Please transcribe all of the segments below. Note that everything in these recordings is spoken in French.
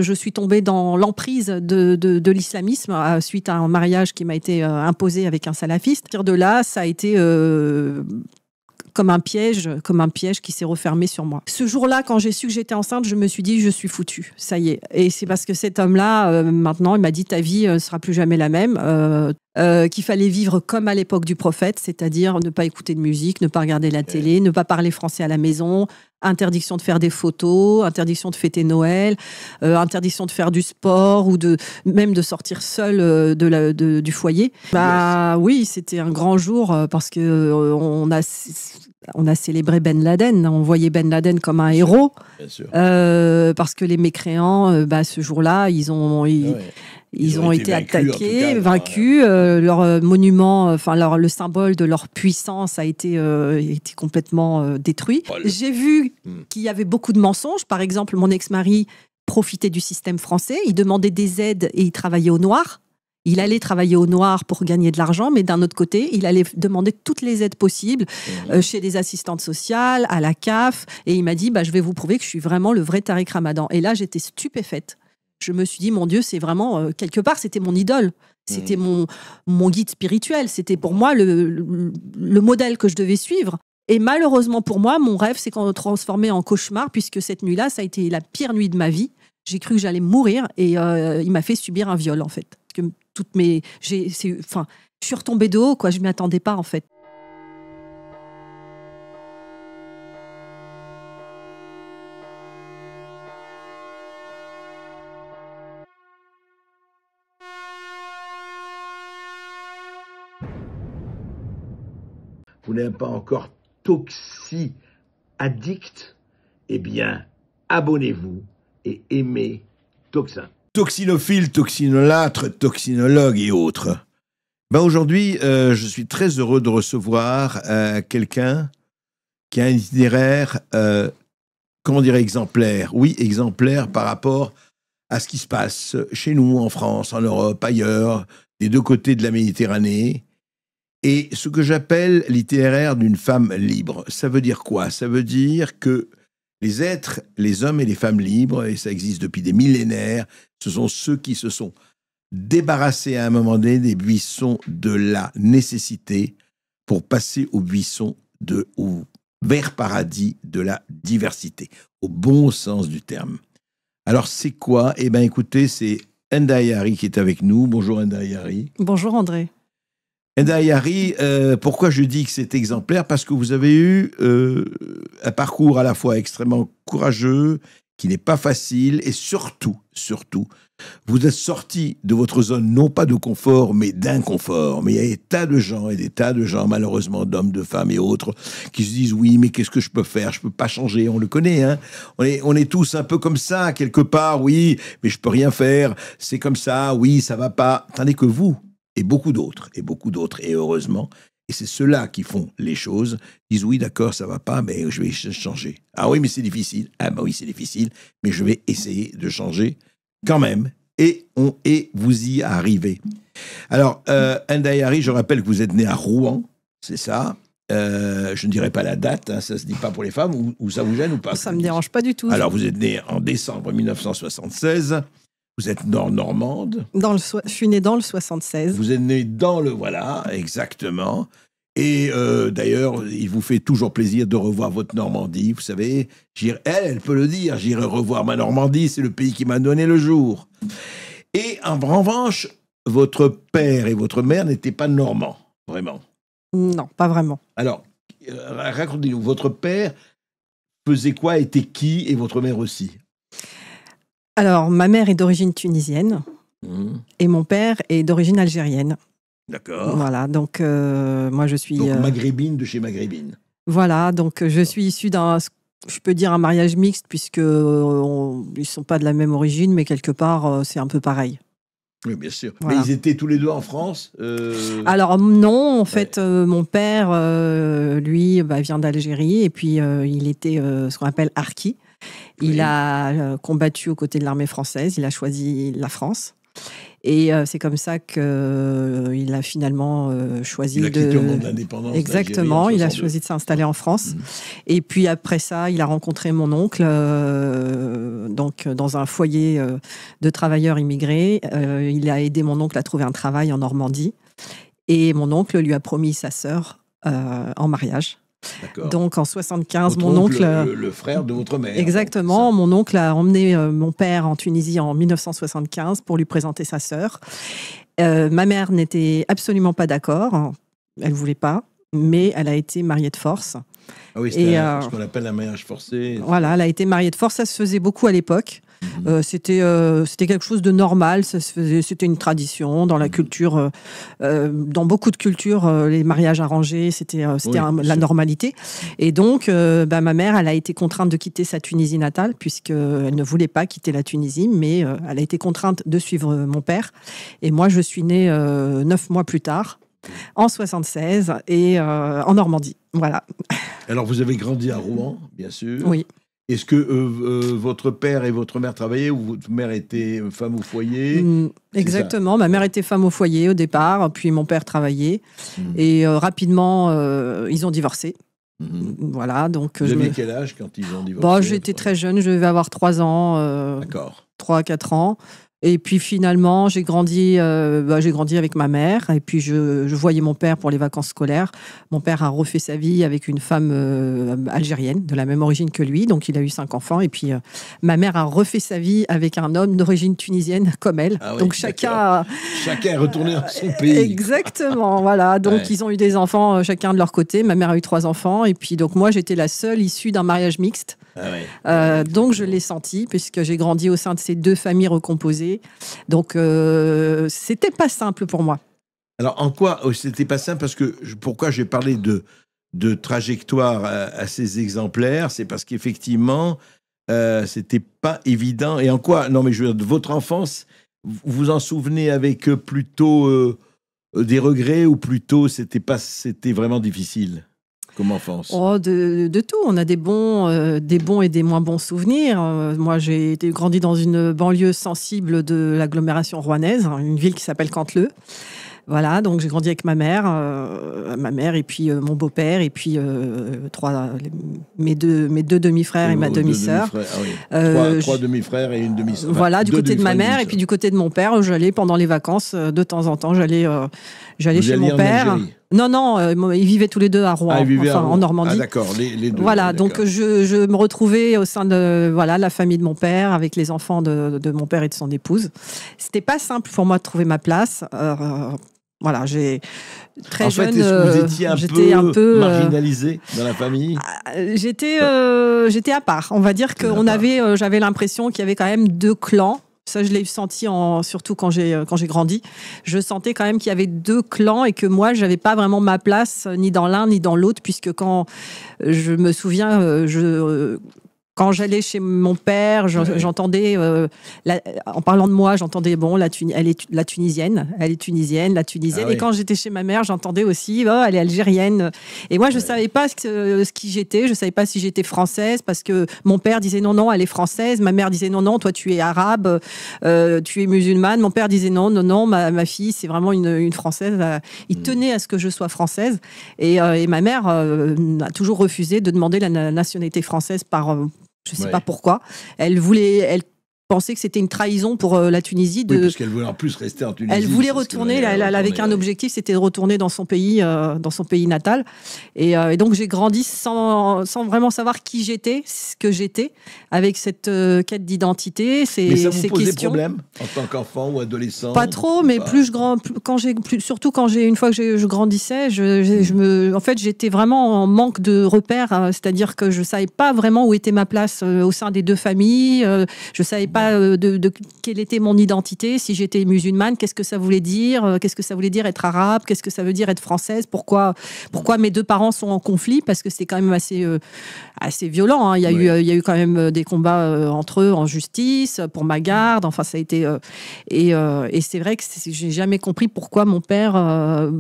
Je suis tombée dans l'emprise de l'islamisme suite à un mariage qui m'a été imposé avec un salafiste. À partir de là, ça a été comme un piège qui s'est refermé sur moi. Ce jour-là, quand j'ai su que j'étais enceinte, je me suis dit, je suis foutue, ça y est. Et c'est parce que cet homme-là, maintenant, il m'a dit, ta vie ne sera plus jamais la même, qu'il fallait vivre comme à l'époque du prophète, c'est-à-dire ne pas écouter de musique, ne pas regarder la télé, ne pas parler français à la maison, interdiction de faire des photos, interdiction de fêter Noël, interdiction de faire du sport ou même de sortir seul du foyer. Bah oui, c'était un grand jour parce que on a célébré Ben Laden, on voyait Ben Laden comme un héros, parce que les mécréants, ce jour-là, ils ont été attaqués, vaincus. Leur monument, le symbole de leur puissance a été complètement détruit. J'ai vu qu'il y avait beaucoup de mensonges. Par exemple, mon ex-mari profitait du système français. Il demandait des aides et il travaillait au noir. Il allait travailler au noir pour gagner de l'argent, mais d'un autre côté, il allait demander toutes les aides possibles chez des assistantes sociales, à la CAF. Et il m'a dit, je vais vous prouver que je suis vraiment le vrai Tariq Ramadan. Et là, j'étais stupéfaite. Je me suis dit, mon Dieu, c'est vraiment, quelque part, c'était mon idole. C'était mon guide spirituel. C'était pour moi le modèle que je devais suivre. Et malheureusement pour moi, mon rêve s'est transformé en cauchemar, puisque cette nuit-là, ça a été la pire nuit de ma vie. J'ai cru que j'allais mourir et il m'a fait subir un viol, en fait. Parce que je suis retombée de haut, quoi. Je ne m'y attendais pas, en fait. Vous n'êtes pas encore toxi-addict, eh bien, abonnez-vous et aimez Toxin. Toxinophile, toxinolâtre, toxinologue et autres. Aujourd'hui, je suis très heureux de recevoir quelqu'un qui a un itinéraire, exemplaire. Oui, exemplaire par rapport à ce qui se passe chez nous, en France, en Europe, ailleurs, des deux côtés de la Méditerranée. Et ce que j'appelle l'itinéraire d'une femme libre, ça veut dire quoi? Ça veut dire que les êtres, les hommes et les femmes libres, et ça existe depuis des millénaires, ce sont ceux qui se sont débarrassés à un moment donné des buissons de la nécessité pour passer au vert paradis de la diversité, au bon sens du terme. Alors c'est quoi? Eh bien écoutez, c'est Enda Ayari qui est avec nous. Bonjour Enda Ayari. Bonjour André. Enda Ayari, pourquoi je dis que c'est exemplaire? Parce que vous avez eu un parcours à la fois extrêmement courageux, qui n'est pas facile, et surtout, vous êtes sorti de votre zone, non pas de confort, mais d'inconfort. Mais il y a des tas de gens, malheureusement, d'hommes, de femmes et autres, qui se disent, oui, mais qu'est-ce que je peux faire? Je peux pas changer, on le connaît, hein. On est tous un peu comme ça, quelque part, oui, mais je peux rien faire, c'est comme ça, oui, ça va pas. Tandis que vous, et beaucoup d'autres, et heureusement, et c'est ceux-là qui font les choses, disent oui, d'accord, ça va pas, mais je vais changer. Ah oui, mais c'est difficile. Ah bah oui, c'est difficile, mais je vais essayer de changer quand même. Et vous y arrivez. Alors, Enda Ayari, je rappelle que vous êtes né à Rouen, c'est ça. Je ne dirai pas la date, hein, ça ne se dit pas pour les femmes, ou ça vous gêne ou pas? Ça ne me dérange pas du tout. Alors, vous êtes né en décembre 1976. Vous êtes normande. Je suis née dans le 76. Vous êtes née dans le... Voilà, exactement. Et d'ailleurs, il vous fait toujours plaisir de revoir votre Normandie. Vous savez, elle peut le dire, j'irai revoir ma Normandie, c'est le pays qui m'a donné le jour. Et en revanche, votre père et votre mère n'étaient pas normands, vraiment. Non, pas vraiment. Alors, racontez-nous, votre père faisait quoi, était qui, et votre mère aussi? Alors, ma mère est d'origine tunisienne et mon père est d'origine algérienne. D'accord. Voilà, donc moi je suis... Donc maghrébine de chez maghrébine. Voilà, donc je suis issue d'un, je peux dire un mariage mixte, puisque ils ne sont pas de la même origine, mais quelque part c'est un peu pareil. Oui, bien sûr. Voilà. Mais ils étaient tous les deux en France Alors non, en fait, mon père, lui, vient d'Algérie, et puis il était ce qu'on appelle harki. Il a combattu aux côtés de l'armée française, il a choisi la France. Et c'est comme ça qu'il a finalement choisi Il a quitté au moment de l'indépendance. Exactement, il a 62. choisi de s'installer en France. Et puis après ça, il a rencontré mon oncle, donc dans un foyer de travailleurs immigrés. Il a aidé mon oncle à trouver un travail en Normandie. Et mon oncle lui a promis sa sœur en mariage. D'accord. Donc en 75, Votre mon oncle... le frère de votre mère. Exactement, mon oncle a emmené mon père en Tunisie en 1975 pour lui présenter sa sœur. Ma mère n'était absolument pas d'accord, elle voulait pas, mais elle a été mariée de force. Ah oui, c'était ce qu'on appelle un mariage forcé. Voilà, elle a été mariée de force, ça se faisait beaucoup à l'époque. C'était quelque chose de normal, ça se faisait, c'était une tradition dans la culture, dans beaucoup de cultures, les mariages arrangés, c'était la normalité. Et donc, ma mère, elle a été contrainte de quitter sa Tunisie natale, puisqu'elle ne voulait pas quitter la Tunisie, mais elle a été contrainte de suivre mon père. Et moi, je suis née 9 mois plus tard, en 76, et en Normandie. Voilà. Alors, vous avez grandi à Rouen, bien sûr. Oui. Est-ce que votre père et votre mère travaillaient ou votre mère était femme au foyer? Exactement. Ma mère était femme au foyer au départ, puis mon père travaillait. Et rapidement, ils ont divorcé. Voilà, donc vous aviez quel âge quand ils ont divorcé? J'étais très jeune, je devais avoir 3 ans. D'accord. 3-4 ans. Et puis finalement, j'ai grandi avec ma mère. Et puis je voyais mon père pour les vacances scolaires. Mon père a refait sa vie avec une femme algérienne de la même origine que lui. Donc il a eu 5 enfants. Et puis ma mère a refait sa vie avec un homme d'origine tunisienne comme elle. Ah oui, donc chacun est retourné dans son pays. Exactement, voilà. Donc ils ont eu des enfants chacun de leur côté. Ma mère a eu 3 enfants. Et puis donc moi, j'étais la seule issue d'un mariage mixte. Donc je l'ai senti puisque j'ai grandi au sein de ces 2 familles recomposées. Donc c'était pas simple pour moi. Alors en quoi c'était pas simple? Parce que pourquoi j'ai parlé de trajectoire assez exemplaire, c'est parce qu'effectivement c'était pas évident. Et en quoi? Non mais je veux dire, de votre enfance, vous vous en souvenez avec plutôt des regrets ou plutôt c'était vraiment difficile? Comme enfance? De tout. On a des bons et des moins bons souvenirs. Moi, j'ai grandi dans une banlieue sensible de l'agglomération rouennaise, une ville qui s'appelle Canteleu. Voilà, donc j'ai grandi avec ma mère et puis mon beau-père et puis mes deux demi-frères et ma demi-sœur. Trois demi-frères et une demi-sœur. Voilà, du côté de ma mère et puis du côté de mon père, j'allais pendant les vacances de temps en temps, j'allais chez mon père. Non, ils vivaient tous les deux à Rouen, en Normandie. Ah d'accord, les deux. Voilà, donc je me retrouvais au sein de la famille de mon père, avec les enfants de mon père et de son épouse. C'était pas simple pour moi de trouver ma place. Voilà, j'ai très jeune. Est-ce que vous étiez un peu marginalisé dans la famille? J'étais à part. On va dire que j'avais l'impression qu'il y avait quand même 2 clans. Ça, je l'ai senti surtout quand j'ai grandi. Je sentais quand même qu'il y avait 2 clans et que moi, j'avais pas vraiment ma place ni dans l'un ni dans l'autre, puisque quand je me souviens, quand j'allais chez mon père, j'entendais, en parlant de moi, j'entendais, elle est la Tunisienne, la Tunisienne. Et quand j'étais chez ma mère, j'entendais aussi, elle est algérienne. Et moi, je savais pas ce qui j'étais. Je savais pas si j'étais française, parce que mon père disait non, elle est française. Ma mère disait non, toi, tu es arabe, tu es musulmane. Mon père disait non, ma fille, c'est vraiment une française. Il tenait à ce que je sois française. Et ma mère a toujours refusé de demander la nationalité française par... Je ne sais pas pourquoi. Elle pensait que c'était une trahison pour la Tunisie. Oui, parce qu'elle voulait en plus rester en Tunisie. Elle voulait retourner, avec un objectif, c'était de retourner dans son pays natal. Et donc j'ai grandi sans vraiment savoir qui j'étais, ce que j'étais, avec cette quête d'identité, ces questions. Mais ça vous posait problème en tant qu'enfant ou adolescent? Pas trop, mais surtout une fois que je grandissais, en fait, j'étais vraiment en manque de repères. C'est-à-dire que je savais pas vraiment où était ma place au sein des 2 familles. Je savais pas quelle était mon identité, si j'étais musulmane, qu'est-ce que ça voulait dire, qu'est-ce que ça voulait dire être arabe, qu'est-ce que ça veut dire être française, pourquoi mes 2 parents sont en conflit, parce que c'était quand même assez violent. Il y a eu quand même des combats entre eux en justice pour ma garde. Enfin, ça a été et c'est vrai que j'ai jamais compris pourquoi mon père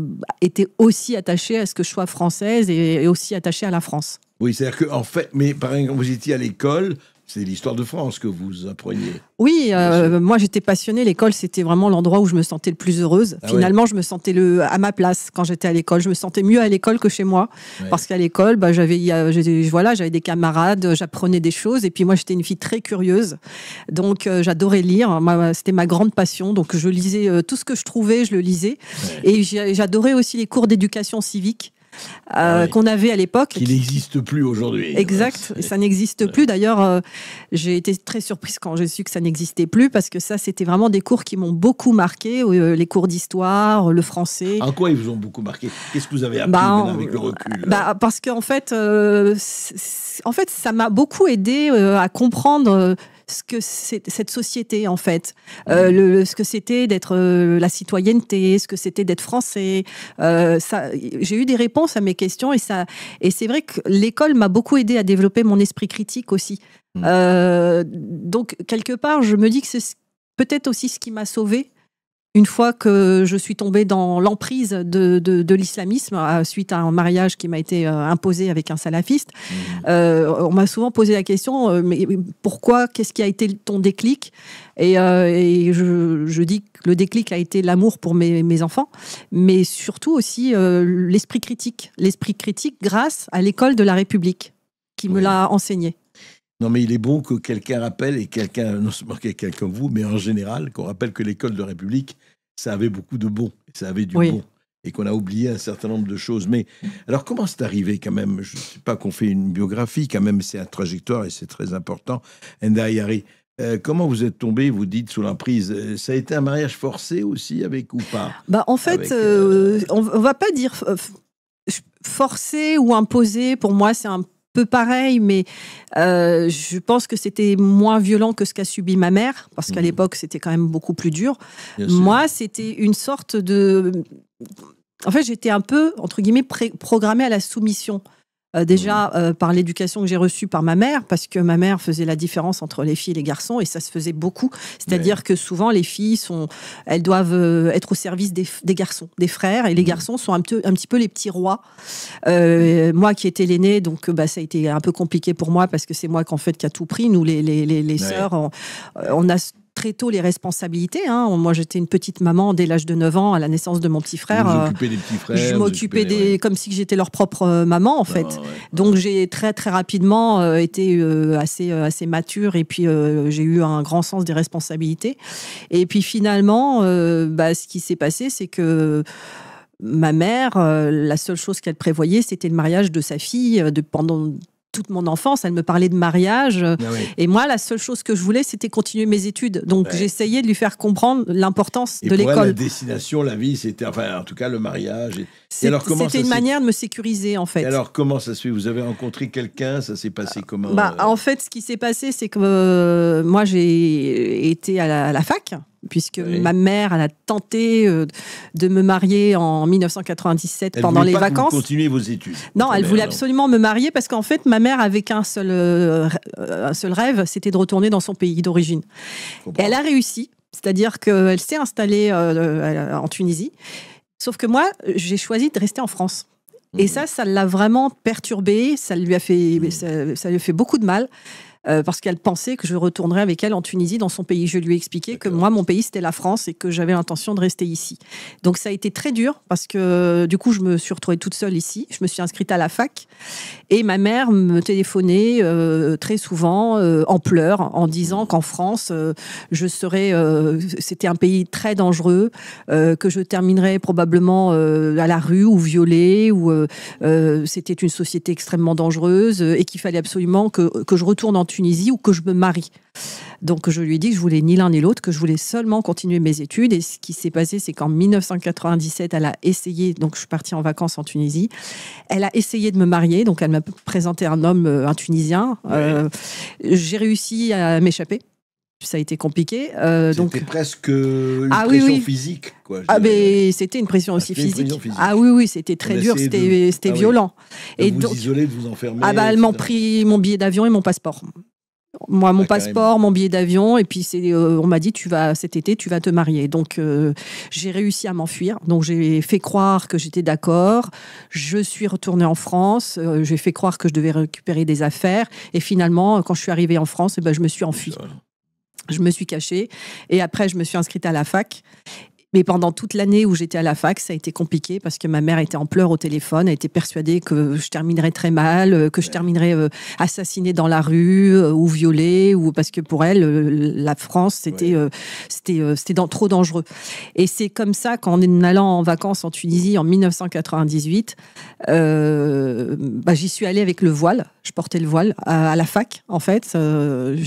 était aussi attaché à ce que je sois française et aussi attaché à la France. Oui, c'est-à-dire qu'en fait, mais par exemple, quand vous étiez à l'école, C'est l'histoire de France que vous appreniez. Oui, moi j'étais passionnée. L'école, c'était vraiment l'endroit où je me sentais le plus heureuse. Ah Finalement, je me sentais à ma place quand j'étais à l'école. Je me sentais mieux à l'école que chez moi. Ouais. Parce qu'à l'école, j'avais des camarades, j'apprenais des choses. Et puis moi, j'étais une fille très curieuse. Donc, j'adorais lire. C'était ma grande passion. Donc, je lisais tout ce que je trouvais, je le lisais. Ouais. Et j'adorais aussi les cours d'éducation civique. Qu'on avait à l'époque. Qui n'existe plus aujourd'hui. Exact, ça n'existe plus. D'ailleurs, j'ai été très surprise quand j'ai su que ça n'existait plus, parce que ça, c'était vraiment des cours qui m'ont beaucoup marqué, les cours d'histoire, le français. En quoi ils vous ont beaucoup marqué? Qu'est-ce que vous avez appris maintenant avec le recul? Parce qu'en fait, ça m'a beaucoup aidé à comprendre ce que c'est cette société, en fait, ce que c'était d'être la citoyenneté, ce que c'était d'être français. J'ai eu des réponses à mes questions, et c'est vrai que l'école m'a beaucoup aidé à développer mon esprit critique aussi. Donc quelque part, je me dis que c'est peut-être aussi ce qui m'a sauvée une fois que je suis tombée dans l'emprise de l'islamisme suite à un mariage qui m'a été imposé avec un salafiste. On m'a souvent posé la question, mais pourquoi? Qu'est-ce qui a été ton déclic? Et je dis que le déclic a été l'amour pour mes enfants, mais surtout aussi l'esprit critique. L'esprit critique grâce à l'école de la République qui me l'a enseigné. Non, mais il est bon que quelqu'un rappelle, et non seulement quelqu'un comme vous, mais en général, qu'on rappelle que l'école de République, ça avait beaucoup de bon, ça avait du bon, et qu'on a oublié un certain nombre de choses. Mais alors, comment c'est arrivé quand même? Je ne sais pas qu'on fait une biographie, quand même, c'est une trajectoire et c'est très important. Enda Ayari, comment vous êtes tombé, vous dites, sous l'emprise? Ça a été un mariage forcé aussi, avec ou pas? En fait, on ne va pas dire forcé ou imposé. Pour moi, c'est un peu pareil, mais je pense que c'était moins violent que ce qu'a subi ma mère, parce qu'à l'époque, c'était quand même beaucoup plus dur. Moi, c'était une sorte de... En fait, j'étais un peu, entre guillemets, programmée à la soumission. Par l'éducation que j'ai reçue par ma mère, parce que ma mère faisait la différence entre les filles et les garçons, et ça se faisait beaucoup. C'est-à-dire que souvent, les filles, elles doivent être au service des garçons, des frères, et les garçons sont un petit peu les petits rois. Moi qui étais l'aînée, donc ça a été un peu compliqué pour moi, parce que c'est moi qu'en fait qui a tout pris. Nous, les sœurs, on a très tôt les responsabilités. Moi, j'étais une petite maman dès l'âge de 9 ans, à la naissance de mon petit frère. Vous occupez des petits frères. Je m'occupais comme si j'étais leur propre maman, en fait. Donc, j'ai très, très rapidement été assez mature, et puis j'ai eu un grand sens des responsabilités. Et puis, finalement, ce qui s'est passé, c'est que ma mère, la seule chose qu'elle prévoyait, c'était le mariage de sa fille pendant toute mon enfance. Elle me parlait de mariage. Et moi, la seule chose que je voulais, c'était continuer mes études. Donc, j'essayais de lui faire comprendre l'importance de l'école. La destination, la vie, c'était, en tout cas, le mariage. C'était une manière de me sécuriser, en fait. Et alors, comment ça se fait? Vous avez rencontré quelqu'un? Ça s'est passé comment? En fait, ce qui s'est passé, c'est que moi, j'ai été à la fac, puisque ma mère, elle a tenté de me marier en 1997 pendant les vacances. Elle voulait pas continuer vos études? Non, elle voulait absolument me marier, parce qu'en fait, ma mère avait qu'un seul rêve, c'était de retourner dans son pays d'origine. Et elle a réussi, c'est-à-dire qu'elle s'est installée en Tunisie. Sauf que moi, j'ai choisi de rester en France. Et ça l'a vraiment perturbée, ça lui a fait beaucoup de mal. Parce qu'elle pensait que je retournerais avec elle en Tunisie, dans son pays. Je lui ai expliqué que moi, mon pays, c'était la France, et que j'avais l'intention de rester ici. Donc, ça a été très dur, parce que du coup, je me suis retrouvée toute seule ici. Je me suis inscrite à la fac, et ma mère me téléphonait très souvent en pleurs, en disant qu'en France, c'était un pays très dangereux, que je terminerais probablement à la rue ou violée, ou c'était une société extrêmement dangereuse, et qu'il fallait absolument que je retourne en Tunisie ou que je me marie. Donc je lui ai dit que je voulais ni l'un ni l'autre, que je voulais seulement continuer mes études. Et ce qui s'est passé, c'est qu'en 1997, elle a essayé, donc je suis partie en vacances en Tunisie, elle a essayé de me marier, donc elle m'a présenté un homme, un Tunisien. J'ai réussi à m'échapper. Ça a été compliqué. C'était presque une pression physique, quoi. C'était une pression aussi physique. Oui, c'était très dur, c'était violent. Et de vous isoler, de vous enfermer. Elle m'a pris mon billet d'avion et mon passeport. Moi, mon Ah, carrément. passeport, mon billet d'avion, et puis on m'a dit cet été, tu vas te marier. Donc, j'ai réussi à m'enfuir. Donc, j'ai fait croire que j'étais d'accord. Je suis retournée en France. J'ai fait croire que je devais récupérer des affaires. Et finalement, quand je suis arrivée en France, eh ben, je me suis enfuie. Je me suis cachée. Et après, je me suis inscrite à la fac. Mais pendant toute l'année où j'étais à la fac, ça a été compliqué parce que ma mère était en pleurs au téléphone. Elle était persuadée que je terminerais très mal, que je terminerais assassinée dans la rue ou violée, ou parce que pour elle, la France, c'était trop dangereux. Et c'est comme ça qu'en allant en vacances en Tunisie en 1998, j'y suis allée avec le voile. Je portais le voile à la fac, en fait.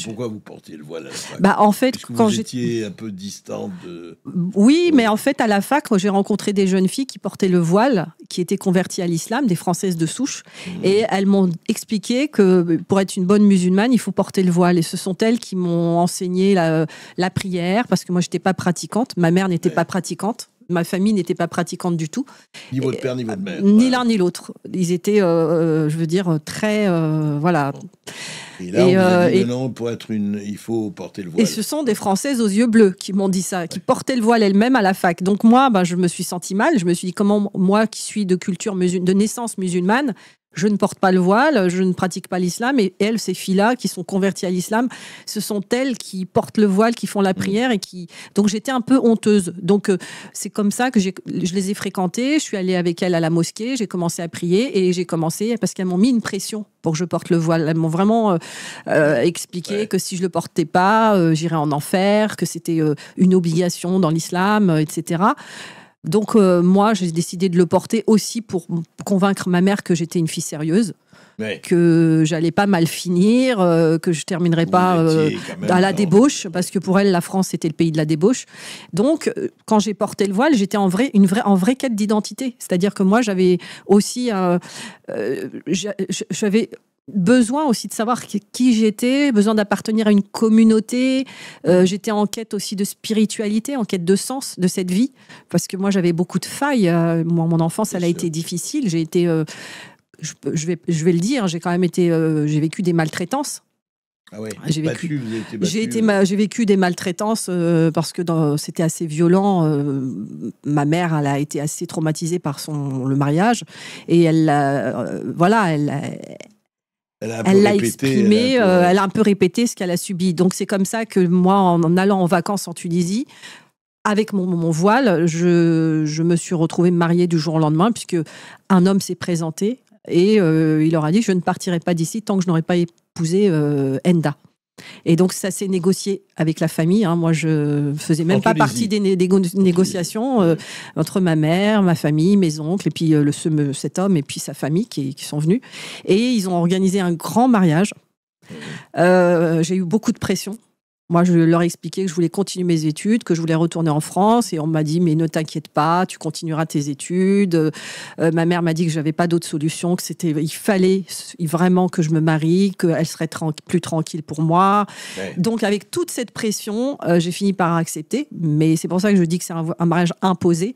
Pourquoi vous portiez le voile à la fac? En fait, Parce que quand vous étiez un peu distante de... Oui, mais en fait, à la fac, j'ai rencontré des jeunes filles qui portaient le voile, qui étaient converties à l'islam, des Françaises de souche. Et elles m'ont expliqué que pour être une bonne musulmane, il faut porter le voile. Et ce sont elles qui m'ont enseigné la prière, parce que moi, je n'étais pas pratiquante. Ma mère n'était pas pratiquante. Ma famille n'était pas pratiquante du tout. Ni votre père, ni votre mère. Ni l'un, ni l'autre. Ils étaient, je veux dire, très... voilà. Et là, on vous a dit, non, pour être il faut porter le voile. Et ce sont des Françaises aux yeux bleus qui m'ont dit ça, qui portaient le voile elles-mêmes à la fac. Donc moi, je me suis sentie mal. Je me suis dit, comment moi, qui suis de culture de naissance musulmane, je ne porte pas le voile, je ne pratique pas l'islam. Et elles, ces filles-là, qui sont converties à l'islam, ce sont elles qui portent le voile, qui font la prière. Donc j'étais un peu honteuse. Donc c'est comme ça que je les ai fréquentées. Je suis allée avec elles à la mosquée, j'ai commencé à prier et j'ai commencé, parce qu'elles m'ont mis une pression pour que je porte le voile. Elles m'ont vraiment expliqué que si je le portais pas, j'irais en enfer, que c'était une obligation dans l'islam, etc. Donc moi, j'ai décidé de le porter aussi pour convaincre ma mère que j'étais une fille sérieuse, que j'allais pas mal finir, que je terminerais pas à la débauche, parce que pour elle, la France, c'était le pays de la débauche. Donc, quand j'ai porté le voile, j'étais en vraie quête d'identité. C'est-à-dire que moi, j'avais aussi... j'avais besoin aussi de savoir qui j'étais, besoin d'appartenir à une communauté. J'étais en quête aussi de spiritualité, en quête de sens de cette vie, parce que moi j'avais beaucoup de failles. Mon enfance, elle a été difficile. J'ai été, je vais le dire, j'ai quand même été, j'ai vécu des maltraitances. Ah ouais. J'ai vécu des maltraitances parce que c'était assez violent. Ma mère, elle a été assez traumatisée par le mariage et elle l'a exprimé, elle a un peu répété ce qu'elle a subi. Donc c'est comme ça que moi, en allant en vacances en Tunisie, avec mon voile, je me suis retrouvée mariée du jour au lendemain, puisque un homme s'est présenté et il leur a dit: je ne partirai pas d'ici tant que je n'aurai pas épousé Enda. Et donc ça s'est négocié avec la famille. Moi, je faisais même pas partie des négociations entre ma mère, ma famille, mes oncles, et puis cet homme et puis sa famille qui sont venus. Et ils ont organisé un grand mariage. J'ai eu beaucoup de pression. Moi, je leur ai expliqué que je voulais continuer mes études, que je voulais retourner en France. Et on m'a dit: mais ne t'inquiète pas, tu continueras tes études. Ma mère m'a dit que j'avais pas d'autre solution, il fallait vraiment que je me marie, qu'elle serait plus tranquille pour moi. Ouais. Donc, avec toute cette pression, j'ai fini par accepter. Mais c'est pour ça que je dis que c'est un mariage imposé.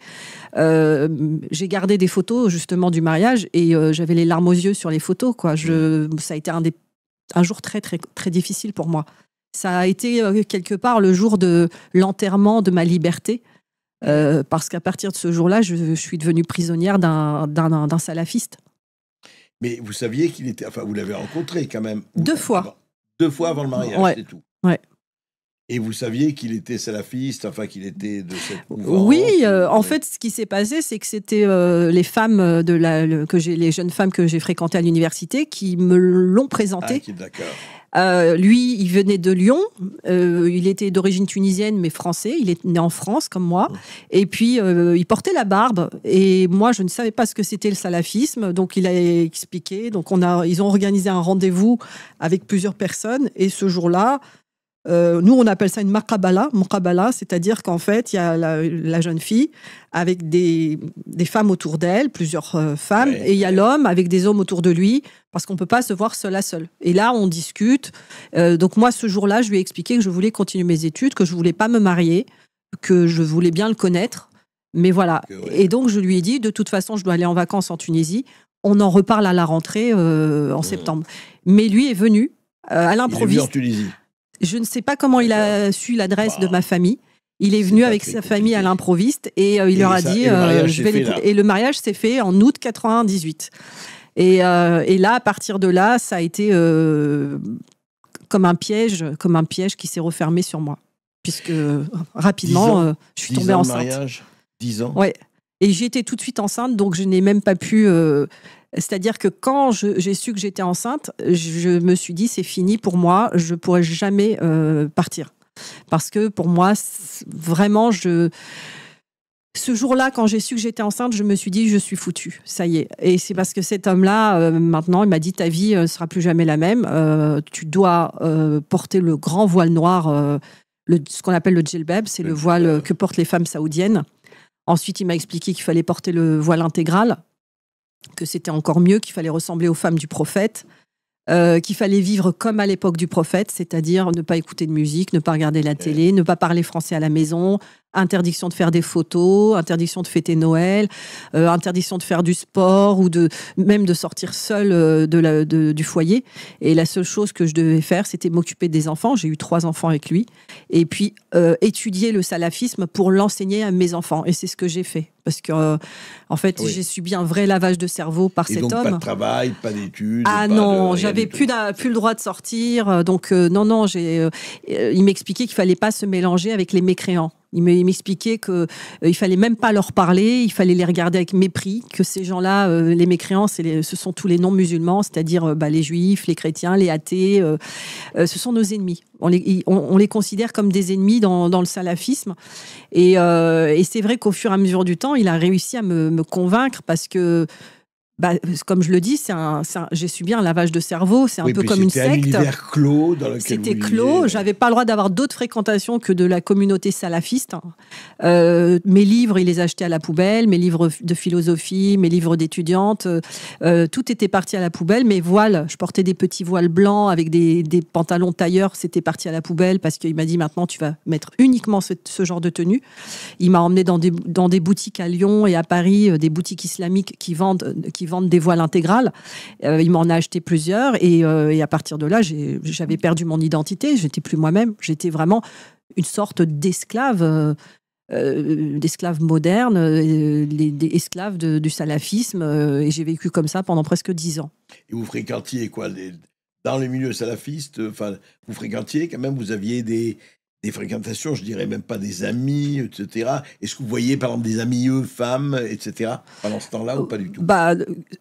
J'ai gardé des photos, justement, du mariage. Et j'avais les larmes aux yeux sur les photos, quoi. Ça a été un jour très, très, très difficile pour moi. Ça a été quelque part le jour de l'enterrement de ma liberté, parce qu'à partir de ce jour-là, je suis devenue prisonnière d'un salafiste. Mais vous saviez qu'il était... Enfin, vous l'avez rencontré quand même. 2 fois. 2 fois avant le mariage, ouais. C'est tout. Ouais. Et vous saviez qu'il était salafiste, enfin qu'il était de cette mouvance? Oui, en fait, ce qui s'est passé, c'est que c'était les femmes les jeunes femmes que j'ai fréquentées à l'université qui me l'ont présenté. Ah, d'accord. Lui, il venait de Lyon. Il était d'origine tunisienne, mais français. Il est né en France, comme moi. Et puis, il portait la barbe. Et moi, je ne savais pas ce que c'était le salafisme. Donc, il a expliqué. Donc, ils ont organisé un rendez-vous avec plusieurs personnes. Et ce jour-là, nous, on appelle ça une maqabala, c'est-à-dire qu'en fait, il y a la jeune fille avec des femmes autour d'elle, plusieurs femmes, et il y a l'homme avec des hommes autour de lui, parce qu'on ne peut pas se voir seul à seul. Et là, on discute. Donc moi, ce jour-là, je lui ai expliqué que je voulais continuer mes études, que je ne voulais pas me marier, que je voulais bien le connaître. Mais voilà. Et donc, je lui ai dit, de toute façon, je dois aller en vacances en Tunisie. On en reparle à la rentrée en septembre. Mais lui est venu. à Il est venu en l'improviste. Tunisie. Je ne sais pas comment il a su l'adresse de ma famille. Il est venu pas avec très sa famille à compliqué. l'improviste et il leur a dit et le mariage je s'est vais fait les... là. Et le mariage s'est fait en août 98. Et là, à partir de là, ça a été comme un piège qui s'est refermé sur moi. Puisque rapidement, je suis 10 tombée ans de enceinte. mariage, 10 ans. Ouais. Et j'étais tout de suite enceinte, donc je n'ai même pas pu. C'est-à-dire que quand j'ai su que j'étais enceinte, je me suis dit c'est fini pour moi, je pourrais jamais partir. Parce que pour moi, vraiment, ce jour-là, quand j'ai su que j'étais enceinte, je me suis dit je suis foutue, ça y est. Et c'est parce que cet homme-là, maintenant, il m'a dit ta vie ne sera plus jamais la même. Tu dois porter le grand voile noir, ce qu'on appelle le djellab, c'est le voile que portent les femmes saoudiennes. Ensuite, il m'a expliqué qu'il fallait porter le voile intégral, que c'était encore mieux, qu'il fallait ressembler aux femmes du prophète, qu'il fallait vivre comme à l'époque du prophète, c'est-à-dire ne pas écouter de musique, ne pas regarder la télé, ne pas parler français à la maison, interdiction de faire des photos, interdiction de fêter Noël, interdiction de faire du sport ou même de sortir seule du foyer. Et la seule chose que je devais faire, c'était m'occuper des enfants. J'ai eu 3 enfants avec lui. Et puis, étudier le salafisme pour l'enseigner à mes enfants. Et c'est ce que j'ai fait. Parce que, en fait, j'ai subi un vrai lavage de cerveau par cet donc, homme. pas de travail, pas d'études. Ah non, j'avais plus le droit de sortir. Donc, non, il m'expliquait qu'il fallait pas se mélanger avec les mécréants. Il m'expliquait qu'il fallait même pas leur parler, il fallait les regarder avec mépris, que ces gens-là, les mécréants, ce sont tous les non-musulmans, c'est-à-dire les juifs, les chrétiens, les athées, ce sont nos ennemis. On les considère comme des ennemis dans le salafisme. Et c'est vrai qu'au fur et à mesure du temps, il a réussi à me convaincre parce que, comme je le dis, j'ai subi un lavage de cerveau, c'est un peu comme une secte. C'était un univers clos dans lequel C'était vous clos, viviez. j'avais pas le droit d'avoir d'autres fréquentations que de la communauté salafiste. Mes livres, il les achetait à la poubelle, mes livres de philosophie, mes livres d'étudiante, tout était parti à la poubelle. Mes voiles, je portais des petits voiles blancs avec des pantalons tailleurs, c'était parti à la poubelle parce qu'il m'a dit maintenant tu vas mettre uniquement ce genre de tenue. Il m'a emmené dans des boutiques à Lyon et à Paris, des boutiques islamiques qui vendent des voiles intégrales. Il m'en a acheté plusieurs et à partir de là, j'avais perdu mon identité. J'étais plus moi-même. J'étais vraiment une sorte d'esclave moderne, des esclaves du salafisme. Et j'ai vécu comme ça pendant presque 10 ans. Et vous fréquentiez quoi dans les milieux salafistes, vous fréquentiez quand même, vous aviez des fréquentations, je dirais même pas des amis, etc. Est-ce que vous voyez, par exemple, des amis, femmes, etc., pendant ce temps-là, ou pas du tout?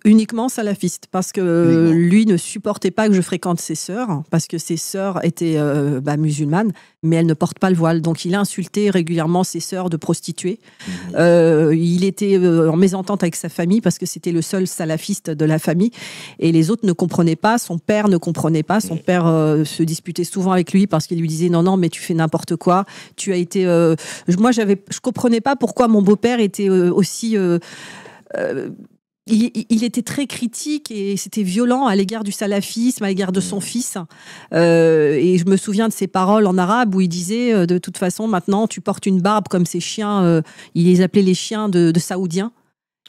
Uniquement salafiste, parce que lui ne supportait pas que je fréquente ses sœurs, parce que ses sœurs étaient musulmanes, mais elles ne portent pas le voile. Donc, il a insulté régulièrement ses sœurs de prostituées. Il était en mésentente avec sa famille, parce que c'était le seul salafiste de la famille, et les autres ne comprenaient pas, son père ne comprenait pas, son père se disputait souvent avec lui, parce qu'il lui disait « Non, mais tu fais n'importe quoi, tu as été... Moi, je comprenais pas pourquoi mon beau-père était aussi... Il était très critique et c'était violent à l'égard du salafisme, à l'égard de son fils. Et je me souviens de ses paroles en arabe où il disait de toute façon, maintenant, tu portes une barbe comme ces chiens. Il les appelait les chiens de Saoudiens.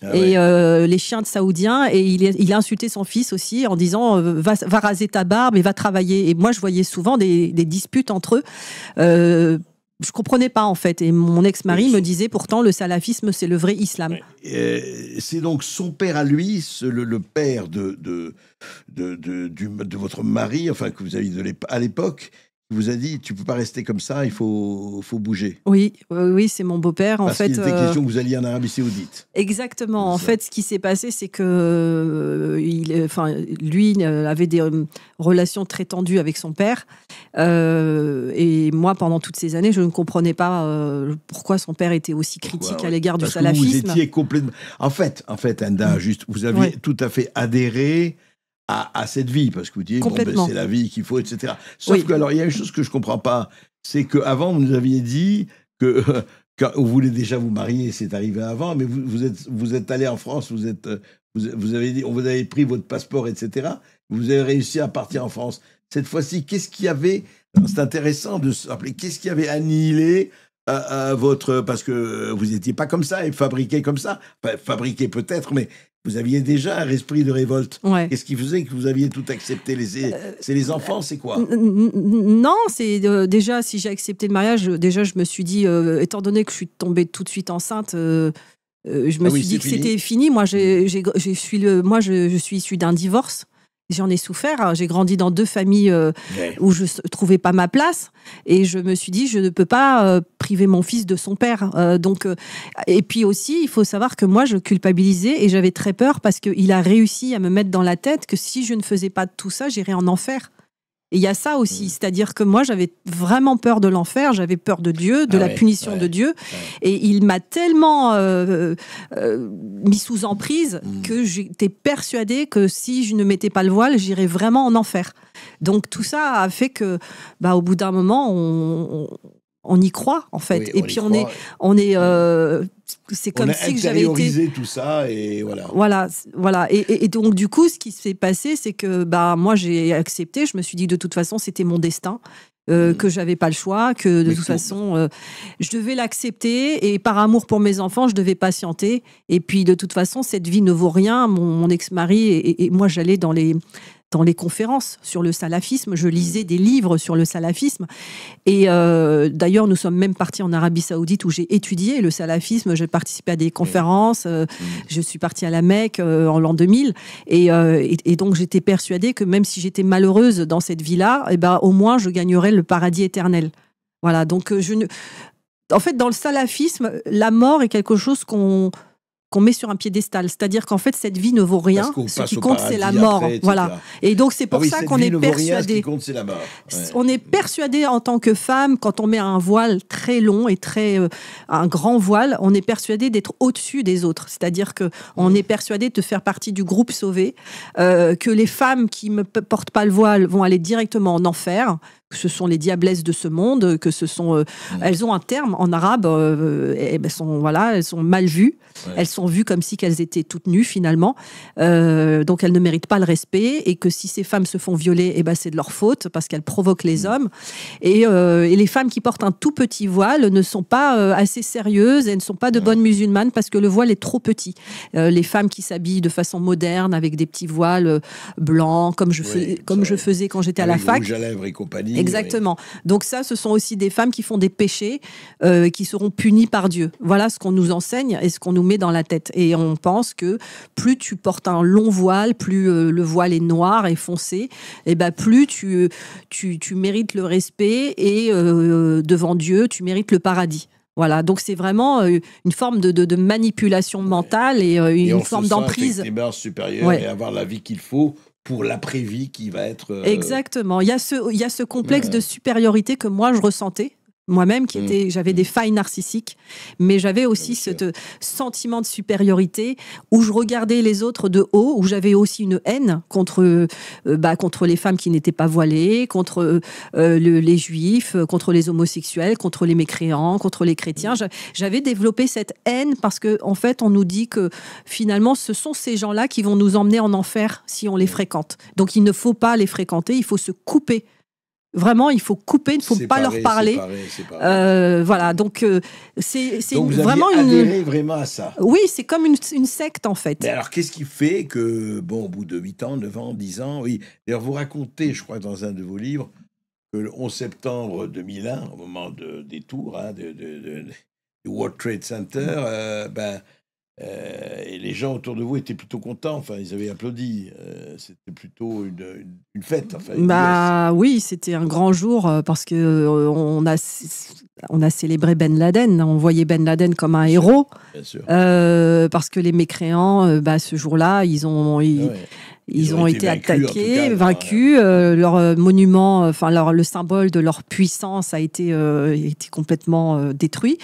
Les chiens de Saoudiens. Et il a insulté son fils aussi en disant va raser ta barbe et va travailler. Et moi, je voyais souvent des disputes entre eux. Je comprenais pas en fait, et mon ex-mari me disait pourtant le salafisme c'est le vrai islam. C'est donc son père à lui, le père de votre mari, enfin que vous aviez à l'époque, qui vous a dit tu peux pas rester comme ça, il faut bouger. Oui, c'est mon beau-père en fait. Parce qu'il était question que vous alliez en Arabie Saoudite. Exactement. En fait, ce qui s'est passé, c'est que lui avait des relations très tendues avec son père. Et moi, pendant toutes ces années, je ne comprenais pas pourquoi son père était aussi critique à l'égard du salafisme. Vous étiez complètement... En fait, Enda, juste, vous aviez tout à fait adhéré à cette vie, parce que vous disiez, c'est la vie qu'il faut, etc. Sauf que, alors, il y a une chose que je ne comprends pas, c'est qu'avant, vous nous aviez dit que... Quand vous voulez déjà vous marier, c'est arrivé avant, mais vous êtes allé en France, vous avez dit, on vous avait pris votre passeport, etc. Vous avez réussi à partir en France. Cette fois-ci, qu'est-ce qu'il y avait? C'est intéressant de se rappeler, qu'est-ce qui avait annihilé votre... Parce que vous n'étiez pas comme ça et fabriqué comme ça. Enfin, fabriqué peut-être, mais vous aviez déjà un esprit de révolte. Ouais. Qu'est-ce qui faisait que vous aviez tout accepté? C'est les enfants, c'est quoi? Non, c'est déjà, si j'ai accepté le mariage, déjà, je me suis dit, étant donné que je suis tombée tout de suite enceinte, je me suis dit que c'était fini. Moi, je suis issue d'un divorce. J'en ai souffert. J'ai grandi dans 2 familles où je ne trouvais pas ma place. Et je me suis dit, je ne peux pas priver mon fils de son père. Et puis aussi, il faut savoir que moi, je culpabilisais et j'avais très peur parce qu'il a réussi à me mettre dans la tête que si je ne faisais pas tout ça, j'irais en enfer. Et il y a ça aussi, c'est-à-dire que moi, j'avais vraiment peur de l'enfer, j'avais peur de Dieu, de la punition de Dieu. Et il m'a tellement mis sous emprise que j'étais persuadée que si je ne mettais pas le voile, j'irais vraiment en enfer. Donc tout ça a fait que, au bout d'un moment, on y croit, en fait. Oui, et puis on est c'est comme si j'avais été tout ça et voilà. Et donc du coup, ce qui s'est passé, c'est que moi j'ai accepté. Je me suis dit de toute façon c'était mon destin, que j'avais pas le choix, que de toute façon je devais l'accepter et par amour pour mes enfants, je devais patienter. Et puis de toute façon, cette vie ne vaut rien. Mon ex-mari et moi, j'allais dans les conférences sur le salafisme, je lisais des livres sur le salafisme. Et d'ailleurs, nous sommes même partis en Arabie Saoudite où j'ai étudié le salafisme. J'ai participé à des conférences. Je suis partie à la Mecque en l'an 2000. Et donc, j'étais persuadée que même si j'étais malheureuse dans cette vie-là, au moins, je gagnerais le paradis éternel. Voilà. Donc, en fait, dans le salafisme, la mort est quelque chose qu'on met sur un piédestal. C'est-à-dire qu'en fait, cette vie ne vaut rien. Ce qui compte, c'est la mort. Après, voilà. Et donc, c'est pour ça qu'on est persuadé. Ce qui compte, c'est la mort. On est persuadé en tant que femme, quand on met un voile très long et un grand voile, on est persuadé d'être au-dessus des autres. C'est-à-dire qu'on est persuadé de faire partie du groupe sauvé, que les femmes qui ne portent pas le voile vont aller directement en enfer, que ce sont les diablesses de ce monde, que ce sont... elles ont un terme en arabe, elles sont mal vues. Ouais. Elles sont vues comme si elles étaient toutes nues finalement. Donc elles ne méritent pas le respect et que si ces femmes se font violer, c'est de leur faute parce qu'elles provoquent les hommes. Et les femmes qui portent un tout petit voile ne sont pas assez sérieuses et ne sont pas de bonnes musulmanes parce que le voile est trop petit. Les femmes qui s'habillent de façon moderne avec des petits voiles blancs comme je faisais quand j'étais à la fac. Rouge à lèvres et compagnie. Exactement. Donc ça, ce sont aussi des femmes qui font des péchés qui seront punis par Dieu. Voilà ce qu'on nous enseigne et ce qu'on nous met dans la tête. Et on pense que plus tu portes un long voile, plus le voile est noir et foncé, et plus tu mérites le respect et devant Dieu, tu mérites le paradis. Voilà, donc c'est vraiment une forme de manipulation mentale et une forme d'emprise. Avec des mœurs supérieures et avoir la vie qu'il faut pour l'après-vie qui va être... Exactement. Il y a ce complexe de supériorité que moi, je ressentais. Moi-même, j'avais des failles narcissiques, mais j'avais aussi ce sentiment de supériorité où je regardais les autres de haut, où j'avais aussi une haine contre les femmes qui n'étaient pas voilées, contre les juifs, contre les homosexuels, contre les mécréants, contre les chrétiens. J'avais développé cette haine parce que, en fait, on nous dit que finalement, ce sont ces gens-là qui vont nous emmener en enfer si on les fréquente. Donc, il ne faut pas les fréquenter, il faut se couper. Vraiment, il faut couper, il ne faut pas leur parler. Voilà, donc c'est vraiment vraiment à ça. Oui, c'est comme une secte en fait. Mais alors, qu'est-ce qui fait que, au bout de 8 ans, 9 ans, 10 ans, oui. D'ailleurs, vous racontez, je crois, dans un de vos livres, que le 11 septembre 2001, au moment des tours du World Trade Center, et les gens autour de vous étaient plutôt contents. Enfin, ils avaient applaudi. C'était plutôt une fête. Enfin, oui, c'était un grand jour parce que on a célébré Ben Laden. On voyait Ben Laden comme un héros. Bien sûr. Parce que les mécréants, ce jour-là, ils ont été attaqués, vaincus. Leur monument, le symbole de leur puissance a été complètement détruit.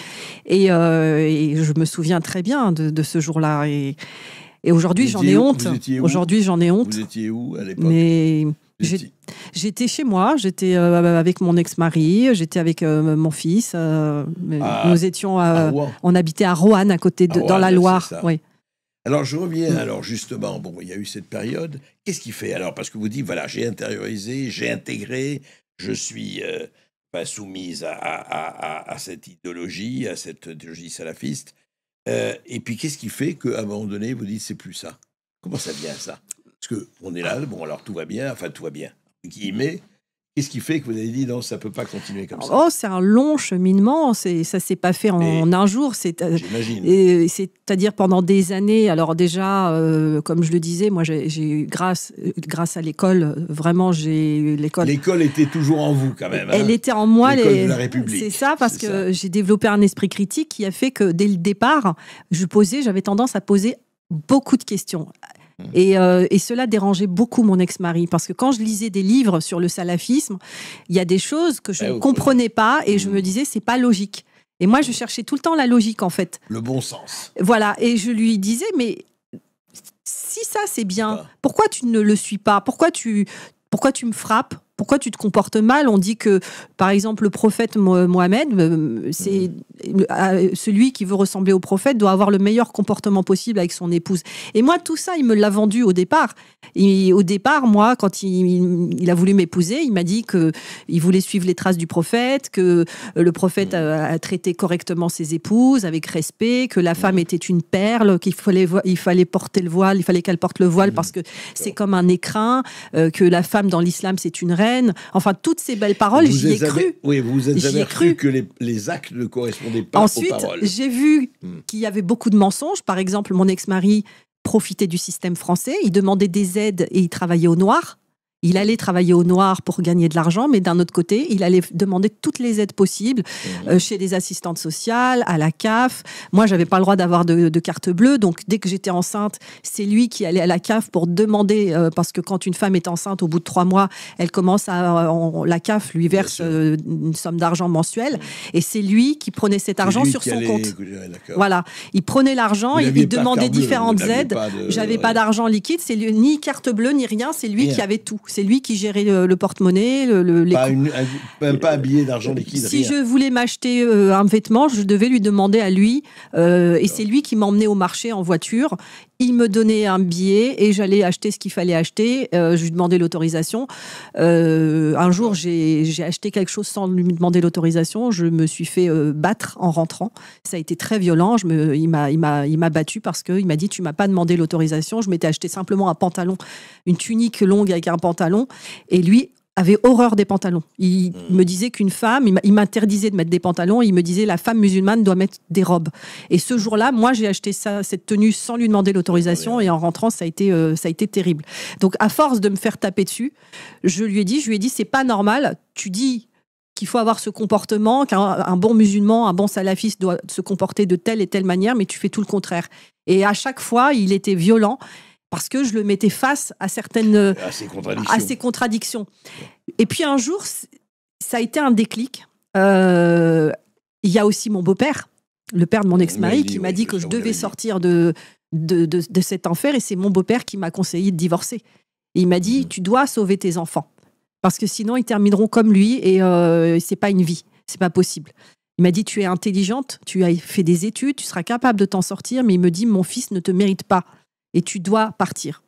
Et je me souviens très bien de ce jour-là. Et aujourd'hui, j'en ai honte. Aujourd'hui, j'en ai honte. Vous étiez où à l'époque? Mais j'étais chez moi, j'étais avec mon ex-mari, j'étais avec mon fils. Nous étions, on habitait à Roanne, à côté dans la Loire. Oui. Alors, je reviens, justement, il y a eu cette période. Qu'est-ce qui fait, alors? Parce que vous dites, voilà, j'ai intériorisé, j'ai intégré, je suis soumise à cette idéologie salafiste. Et puis, qu'est-ce qui fait qu'à un moment donné, vous dites, c'est plus ça? Comment ça vient, ça? Parce qu'on est là, bon, alors tout va bien, enfin tout va bien. Guillemets. Qu'est-ce qui fait que vous avez dit non, ça peut pas continuer comme ça? Oh, c'est un long cheminement. Ça s'est pas fait en un jour. J'imagine. C'est-à-dire pendant des années. Alors déjà, comme je le disais, moi, grâce à l'école, vraiment, l'école. L'école était toujours en vous quand même. Hein. Elle était en moi. L'école de la République. C'est ça, parce que j'ai développé un esprit critique qui a fait que dès le départ, j'avais tendance à poser beaucoup de questions. Et cela dérangeait beaucoup mon ex-mari, parce que quand je lisais des livres sur le salafisme, il y a des choses que je ne comprenais pas et je me disais, c'est pas logique. Et moi, je cherchais tout le temps la logique, en fait. Le bon sens. Voilà, et je lui disais, mais si ça, c'est bien, pourquoi tu ne le suis pas? Pourquoi tu me frappes? Pourquoi tu te comportes mal? On dit que, par exemple, le prophète Mohamed, c'est celui qui veut ressembler au prophète doit avoir le meilleur comportement possible avec son épouse. Et moi, tout ça, il me l'a vendu au départ. Et au départ, moi, quand il a voulu m'épouser, il m'a dit qu'il voulait suivre les traces du prophète, que le prophète a traité correctement ses épouses, avec respect, que la femme était une perle, qu'il fallait porter le voile, il fallait qu'elle porte le voile parce que c'est comme un écrin, que la femme dans l'islam, c'est une reine. Enfin, toutes ces belles paroles, j'y ai cru. Oui, vous avez cru que les actes ne correspondaient pas aux paroles. Ensuite, j'ai vu qu'il y avait beaucoup de mensonges. Par exemple, mon ex-mari profitait du système français. Il demandait des aides et il travaillait au noir. Il allait travailler au noir pour gagner de l'argent, mais d'un autre côté, il allait demander toutes les aides possibles chez des assistantes sociales, à la CAF. Moi, j'avais pas le droit d'avoir de carte bleue, donc dès que j'étais enceinte, c'est lui qui allait à la CAF pour demander, parce que quand une femme est enceinte, au bout de 3 mois, elle commence la CAF lui verse une somme d'argent mensuelle, et c'est lui qui prenait cet argent sur son compte. Voilà, il prenait l'argent, il demandait différentes aides. J'avais pas d'argent liquide, c'est lui, ni carte bleue ni rien, c'est lui qui avait tout. C'est lui qui gérait le porte-monnaie. Même pas un billet d'argent liquide. Si je voulais m'acheter un vêtement, je devais lui demander à lui. Et c'est lui qui m'emmenait au marché en voiture. Il me donnait un billet et j'allais acheter ce qu'il fallait acheter. Je lui demandais l'autorisation. Un jour, j'ai acheté quelque chose sans lui demander l'autorisation. Je me suis fait battre en rentrant. Ça a été très violent. Il m'a battu parce qu'il m'a dit « Tu m'as pas demandé l'autorisation ». Je m'étais acheté simplement un pantalon, une tunique longue avec un pantalon. Et lui avait horreur des pantalons. Il me disait qu'une femme, il m'interdisait de mettre des pantalons, il me disait la femme musulmane doit mettre des robes. Et ce jour-là, moi, j'ai acheté cette tenue sans lui demander l'autorisation et en rentrant, ça a été terrible. Donc, à force de me faire taper dessus, je lui ai dit, c'est pas normal, tu dis qu'il faut avoir ce comportement, qu'un bon musulman, un bon salafiste doit se comporter de telle et telle manière, mais tu fais tout le contraire. Et à chaque fois, il était violent, parce que je le mettais face à ces contradictions. Et puis un jour, ça a été un déclic. Il y a aussi mon beau-père, le père de mon ex-mari, qui m'a dit que je devais sortir de cet enfer, et c'est mon beau-père qui m'a conseillé de divorcer. Et il m'a dit, tu dois sauver tes enfants, parce que sinon ils termineront comme lui, et c'est pas une vie, c'est pas possible. Il m'a dit, tu es intelligente, tu as fait des études, tu seras capable de t'en sortir, mais il me dit, mon fils ne te mérite pas. Et tu dois partir.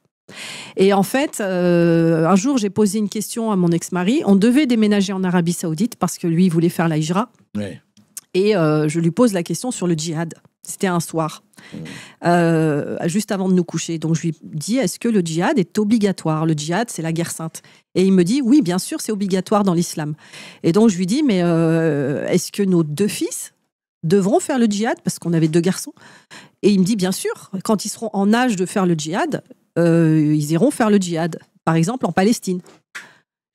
Et en fait, un jour, j'ai posé une question à mon ex-mari. On devait déménager en Arabie Saoudite parce que lui, il voulait faire la hijra. Ouais. Et je lui pose la question sur le djihad. C'était un soir, juste avant de nous coucher. Donc, je lui dis, est-ce que le djihad est obligatoire? Le djihad, c'est la guerre sainte. Et il me dit, oui, bien sûr, c'est obligatoire dans l'islam. Et donc, je lui dis, mais est-ce que nos 2 fils devront faire le djihad? Parce qu'on avait 2 garçons. Et il me dit, bien sûr, quand ils seront en âge de faire le djihad, ils iront faire le djihad. Par exemple, en Palestine.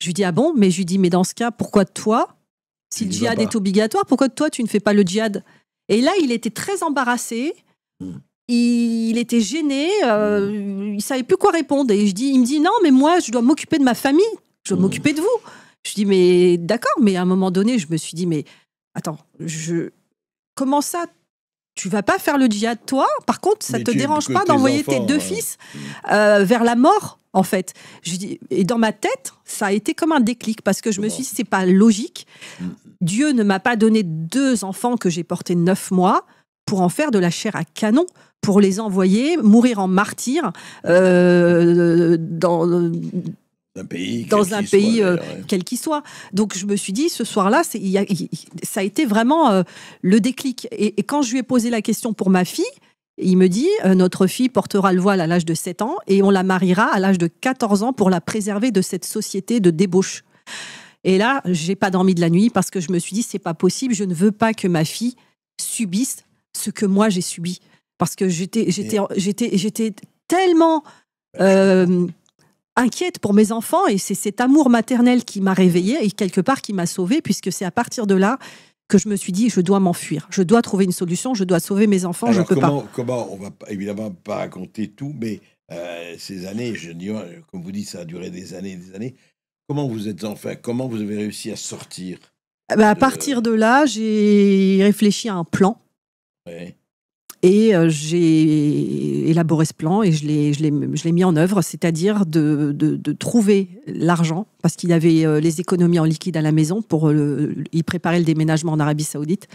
Je lui dis, ah bon? Mais je lui dis, mais dans ce cas, pourquoi toi, si le djihad est obligatoire, pourquoi toi, tu ne fais pas le djihad? Et là, il était très embarrassé. Il était gêné. Il ne savait plus quoi répondre. Et il me dit, non, mais moi, je dois m'occuper de ma famille. Je dois m'occuper de vous. Je dis, mais d'accord. Mais à un moment donné, je me suis dit, mais attends, comment ça? Tu vas pas faire le djihad, toi? Par contre, ça te dérange pas d'envoyer tes 2 fils vers la mort, en fait? Je dis, et dans ma tête, ça a été comme un déclic, parce que je me suis dit, c'est pas logique. Dieu ne m'a pas donné 2 enfants que j'ai portés 9 mois pour en faire de la chair à canon, pour les envoyer mourir en martyr dans un pays quel qu'il soit. Donc je me suis dit, ce soir-là, ça a été vraiment le déclic. Et quand je lui ai posé la question pour ma fille, Il me dit, notre fille portera le voile à l'âge de 7 ans et on la mariera à l'âge de 14 ans pour la préserver de cette société de débauche. Et là, j'ai pas dormi de la nuit parce que je me suis dit, c'est pas possible, je ne veux pas que ma fille subisse ce que moi j'ai subi. Parce que j'étais tellement inquiète pour mes enfants et c'est cet amour maternel qui m'a réveillée et quelque part qui m'a sauvée, puisque c'est à partir de là que je me suis dit, je dois m'enfuir, je dois trouver une solution, je dois sauver mes enfants. Alors, je peux pas. Comment, on va évidemment pas raconter tout, mais ces années, je dis, comme vous dites, ça a duré des années et des années. Comment vous avez réussi à sortir À partir de là, j'ai réfléchi à un plan. Ouais. Et j'ai élaboré ce plan et je l'ai mis en œuvre, c'est-à-dire de trouver l'argent, parce qu'il y avait les économies en liquide à la maison pour y préparer le déménagement en Arabie Saoudite.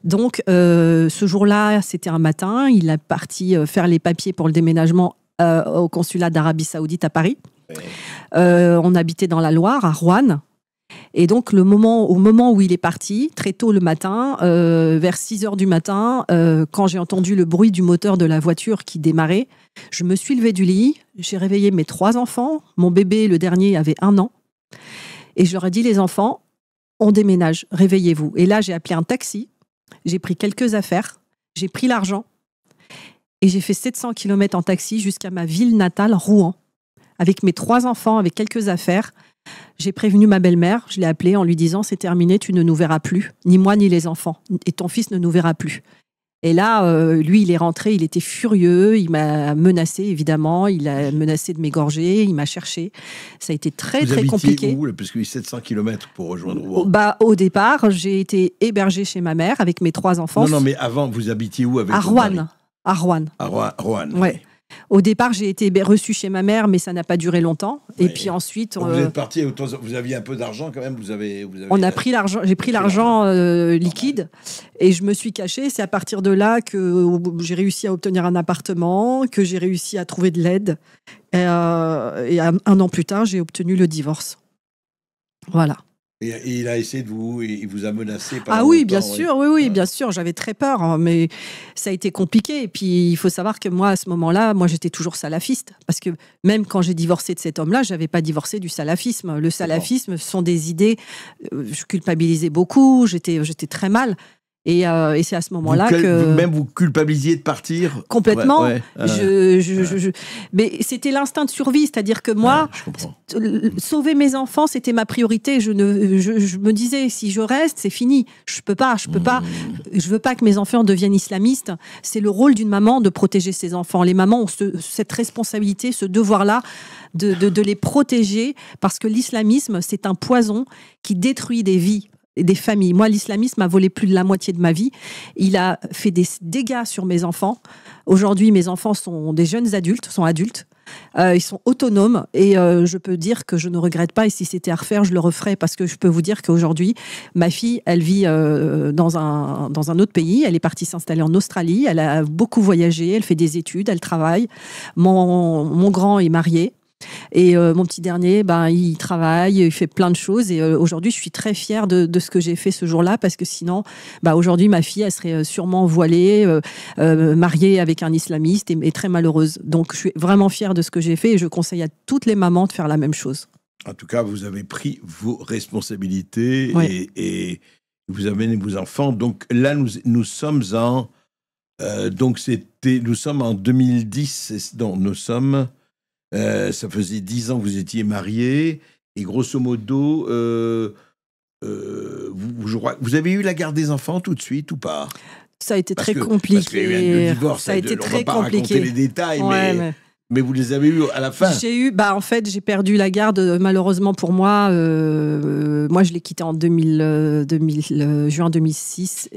Donc, ce jour-là, c'était un matin, il est parti faire les papiers pour le déménagement au consulat d'Arabie Saoudite à Paris. Ouais. On habitait dans la Loire, à Roanne. Et donc, au moment où il est parti, très tôt le matin, vers 6h du matin, quand j'ai entendu le bruit du moteur de la voiture qui démarrait, je me suis levée du lit, j'ai réveillé mes 3 enfants. Mon bébé, le dernier, avait 1 an. Et je leur ai dit, les enfants, on déménage, réveillez-vous. Et là, j'ai appelé un taxi, j'ai pris quelques affaires, j'ai pris l'argent et j'ai fait 700 km en taxi jusqu'à ma ville natale, Rouen, avec mes 3 enfants, avec quelques affaires. J'ai prévenu ma belle-mère, je l'ai appelée en lui disant, c'est terminé, tu ne nous verras plus, ni moi ni les enfants, et ton fils ne nous verra plus. Et là, lui, il est rentré, il était furieux, il m'a menacé, évidemment, il a menacé de m'égorger, il m'a cherché. Ça a été très compliqué. Où, parce qu'il y a 700 km pour rejoindre Rouen. Au départ, j'ai été hébergée chez ma mère avec mes 3 enfants. Non, mais avant, vous habitiez où avec À Roanne. À Roanne. À Roanne. Ouais. Oui. Au départ, j'ai été reçue chez ma mère, mais ça n'a pas duré longtemps. Ouais. Et puis ensuite, vous êtes parti. Vous aviez un peu d'argent quand même. On a pris l'argent. J'ai pris l'argent liquide et je me suis cachée. C'est à partir de là que j'ai réussi à obtenir un appartement, que j'ai réussi à trouver de l'aide. Et 1 an plus tard, j'ai obtenu le divorce. Voilà. Et il a essayé il vous a menacé. Ah oui, bien sûr, oui, bien sûr. J'avais très peur, hein, mais ça a été compliqué. Et puis, il faut savoir que moi, à ce moment-là, j'étais toujours salafiste. Parce que même quand j'ai divorcé de cet homme-là, je n'avais pas divorcé du salafisme. Le salafisme, ce sont des idées... je culpabilisais beaucoup, j'étais très mal. Et c'est à ce moment-là que... Même vous culpabilisiez de partir. Complètement. Mais c'était l'instinct de survie, c'est-à-dire que moi, sauver mes enfants, c'était ma priorité. Je me disais, si je reste, c'est fini. Je peux pas. Je veux pas que mes enfants deviennent islamistes. C'est le rôle d'une maman de protéger ses enfants. Les mamans ont cette responsabilité, ce devoir-là de les protéger, parce que l'islamisme, c'est un poison qui détruit des vies. Des familles. Moi, l'islamisme a volé plus de la moitié de ma vie. Il a fait des dégâts sur mes enfants. Aujourd'hui, mes enfants sont des jeunes adultes, ils sont autonomes et je peux dire que je ne regrette pas, et si c'était à refaire, je le referais, parce que je peux vous dire qu'aujourd'hui, ma fille, elle vit dans un autre pays. Elle est partie s'installer en Australie. Elle a beaucoup voyagé, elle fait des études, elle travaille. Mon grand est marié. Et mon petit dernier, il travaille, il fait plein de choses. Et aujourd'hui, je suis très fière de ce que j'ai fait ce jour-là, parce que sinon, aujourd'hui, ma fille, elle serait sûrement voilée, mariée avec un islamiste et très malheureuse. Donc, je suis vraiment fière de ce que j'ai fait et je conseille à toutes les mamans de faire la même chose. En tout cas, vous avez pris vos responsabilités et vous amenez vos enfants. Donc là, nous sommes en... nous sommes en 2010. Nous sommes... ça faisait 10 ans que vous étiez mariés, et grosso modo, vous avez eu la garde des enfants tout de suite ou pas? Ça a été très compliqué. Parce qu'il y a eu un divorce, ça a été très compliqué. On ne va pas raconter les détails, mais vous les avez eus à la fin. En fait, j'ai perdu la garde, malheureusement pour moi. Moi, je l'ai quitté en juin 2006.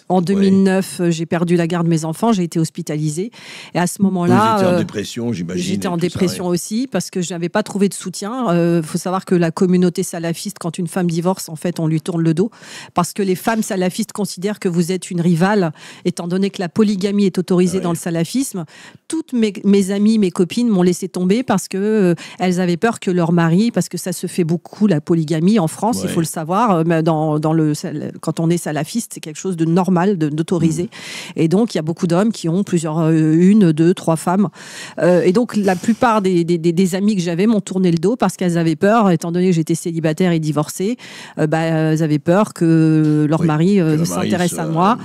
En 2009, j'ai perdu la garde de mes enfants. J'ai été hospitalisée. Et à ce moment-là... Vous étiez en dépression, j'imagine. J'étais en dépression aussi, parce que je n'avais pas trouvé de soutien. Faut savoir que la communauté salafiste, quand une femme divorce, en fait, on lui tourne le dos. Parce que les femmes salafistes considèrent que vous êtes une rivale, étant donné que la polygamie est autorisée dans le salafisme. Toutes mes mes amies, mes copines m'ont laissé tomber parce que elles avaient peur que leur mari, parce que ça se fait beaucoup la polygamie en France, il faut le savoir, mais quand on est salafiste, c'est quelque chose de normal, d'autorisé. Et donc il y a beaucoup d'hommes qui ont plusieurs, 1, 2, 3 femmes. Et donc la plupart des amis que j'avais m'ont tourné le dos parce qu'elles avaient peur, étant donné que j'étais célibataire et divorcée, elles avaient peur que leur mari s'intéresse à moi.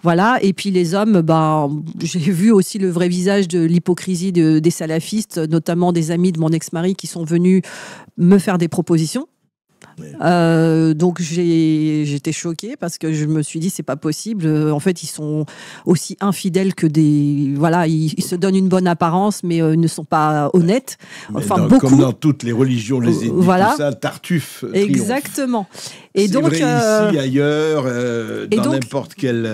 Voilà. Et puis les hommes, j'ai vu aussi le vrai visage de l'hypocrisie des salafistes, notamment des amis de mon ex-mari qui sont venus me faire des propositions. Donc j'étais choquée parce que je me suis dit c'est pas possible. En fait, ils sont aussi infidèles que des ils se donnent une bonne apparence mais ne sont pas honnêtes. Enfin beaucoup. Comme dans toutes les religions, les édits, tout ça, Tartuffe. Exactement. Et donc vrai ici, ailleurs, dans n'importe quel.